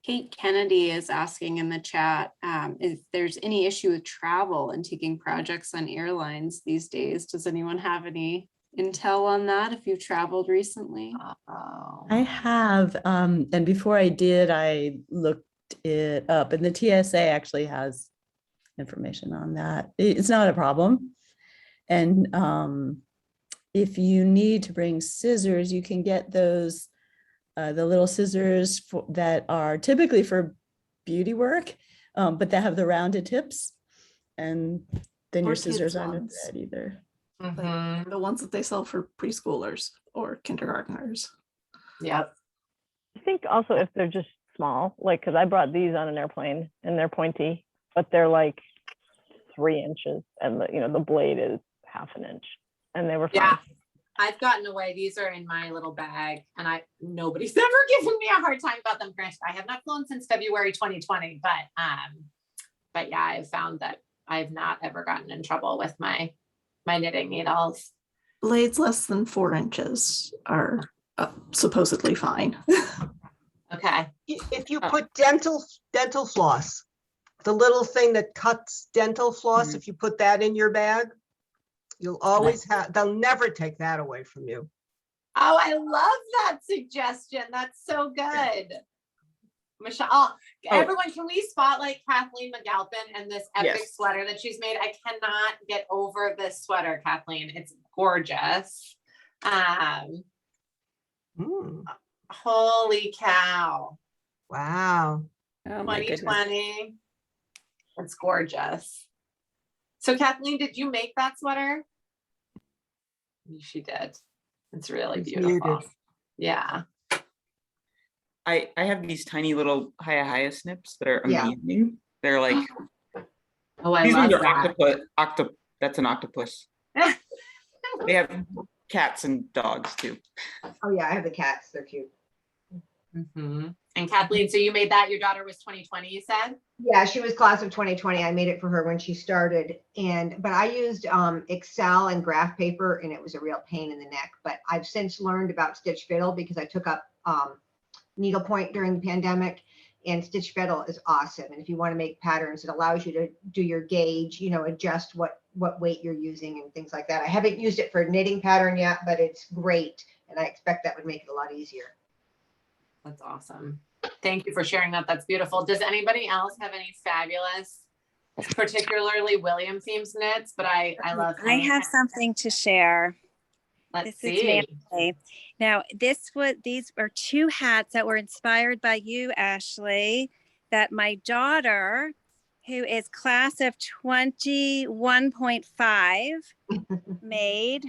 S9: Kate Kennedy is asking in the chat if there's any issue with travel and taking projects on airlines these days. Does anyone have any intel on that if you've traveled recently?
S5: I have, and before I did, I looked it up, and the TSA actually has information on that. It's not a problem. And if you need to bring scissors, you can get those the little scissors that are typically for beauty work, but that have the rounded tips, and then your scissors aren't bad either.
S11: Like the ones that they sell for preschoolers or kindergartners.
S1: Yep.
S4: I think also if they're just small, like, because I brought these on an airplane and they're pointy, but they're like 3 inches, and the blade is ½ an inch, and they were fine.
S1: Yeah. I've gotten away. These are in my little bag, and nobody's ever given me a hard time about them. Granted, I have not flown since February 2020, but yeah, I've found that I've not ever gotten in trouble with my knitting needles.
S11: Blades less than 4 inches are supposedly fine.
S1: Okay.
S12: If you put dental floss, the little thing that cuts dental floss, if you put that in your bag, you'll always have, they'll never take that away from you.
S1: Oh, I love that suggestion. That's so good. Michelle, everyone, can we spotlight Kathleen McAlpin and this epic sweater that she's made? I cannot get over this sweater, Kathleen. It's gorgeous. Holy cow.
S12: Wow.
S10: Oh,
S1: 2020. It's gorgeous. So Kathleen, did you make that sweater? She did. It's really beautiful.
S12: Muted.
S1: Yeah.
S13: I have these tiny little Haya snips that are amazing. They're like,
S1: these ones are
S13: octopus. That's an octopus. They have cats and dogs too.
S12: Oh yeah, I have the cats. They're cute.
S1: And Kathleen, so you made that, your daughter was 2020, you said?
S14: Yeah, she was class of 2020. I made it for her when she started. But I used Excel and graph paper, and it was a real pain in the neck. But I've since learned about Stitch Fiddle because I took up needlepoint during the pandemic, and Stitch Fiddle is awesome. And if you want to make patterns, it allows you to do your gauge, adjust what weight you're using and things like that. I haven't used it for knitting pattern yet, but it's great. And I expect that would make it a lot easier.
S1: That's awesome. Thank you for sharing that. That's beautiful. Does anybody else have any fabulous, particularly William themes knits? But I love.
S15: I have something to share.
S1: Let's
S15: This is
S1: see.
S15: Nancy. Now, these are 2 hats that were inspired by you, Ashley, that my daughter, who is class of 21.5, made.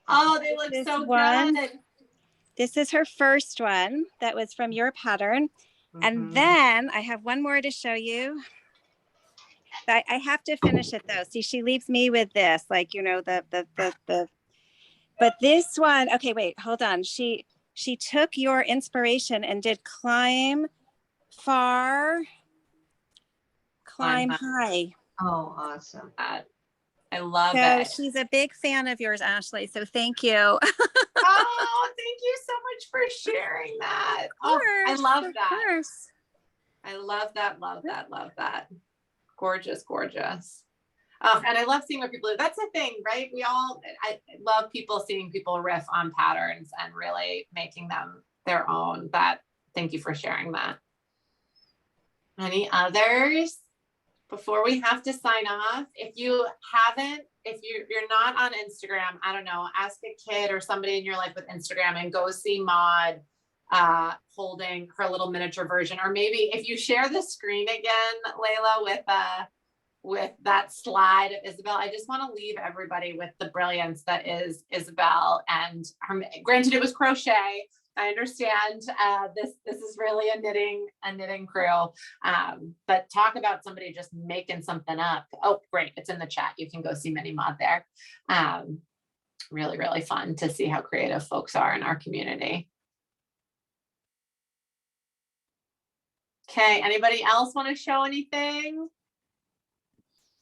S1: Oh, they look so good.
S15: This is her first one that was from your pattern. And then I have one more to show you. I have to finish it though. See, she leaves me with this, like, but this one, okay, wait, hold on. She took your inspiration and did climb far, climb high.
S14: Oh, awesome.
S1: I love
S15: So
S1: it.
S15: she's a big fan of yours, Ashley. So thank you.
S1: Oh, thank you so much for sharing that. Oh, I love that. I love that, love that, love that. Gorgeous, gorgeous. And I love seeing what people do. That's the thing, right? I love seeing people riff on patterns and really making them their own. Thank you for sharing that. Any others before we have to sign off? If you're not on Instagram, I don't know, ask a kid or somebody in your life with Instagram and go see Maud holding her little miniature version. Or maybe if you share the screen again, Layla, with that slide of Isabel, I just want to leave everybody with the brilliance that is Isabel and her. Granted, it was crochet. I understand this is really a knitting crew, but talk about somebody just making something up. Oh, great. It's in the chat. You can go see Mini Mod there. Really, really fun to see how creative folks are in our community. Okay. Anybody else want to show anything?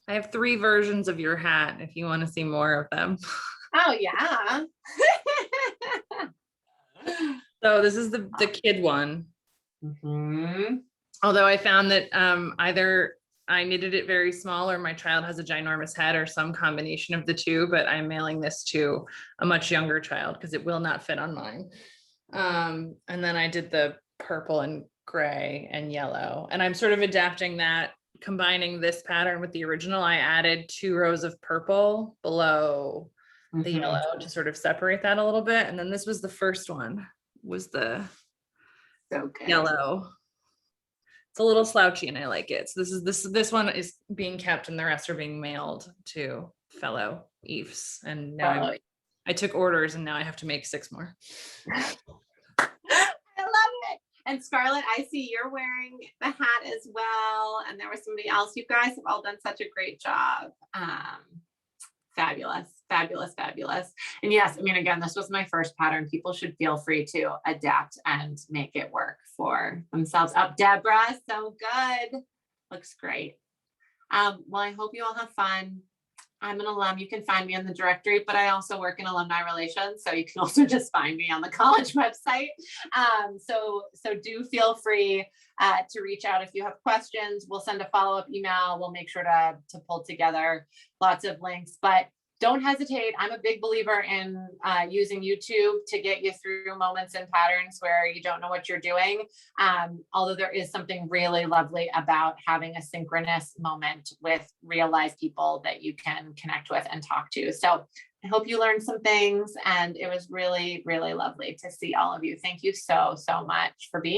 S16: I have 3 versions of your hat if you want to see more of them.
S1: Oh, yeah.
S16: So this is the kid one. Although I found that either I knitted it very small or my child has a ginormous head or some combination of the two, but I'm mailing this to a much younger child because it will not fit on mine. And then I did the purple and gray and yellow, and I'm sort of adapting that, combining this pattern with the original. I added 2 rows of purple below the yellow to sort of separate that a little bit. And then this was the first one, was the yellow. It's a little slouchy and I like it. So this one is being kept and the rest are being mailed to fellow EPHS. And now I took orders and now I have to make 6 more.
S1: I love it. And Scarlett, I see you're wearing the hat as well. And there was somebody else. You guys have all done such a great job. Fabulous, fabulous, fabulous. And yes, I mean, again, this was my first pattern. People should feel free to adapt and make it work for themselves. Up, Deborah, so good. Looks great. Well, I hope you all have fun. I'm an alum. You can find me in the directory, but I also work in alumni relations. So you can also just find me on the college website. So do feel free to reach out if you have questions. We'll send a follow-up email. We'll make sure to pull together lots of links, but don't hesitate. I'm a big believer in using YouTube to get you through moments and patterns where you don't know what you're doing. Although there is something really lovely about having a synchronous moment with real life people that you can connect with and talk to. So I hope you learned some things, and it was really, really lovely to see all of you. Thank you so, so much for being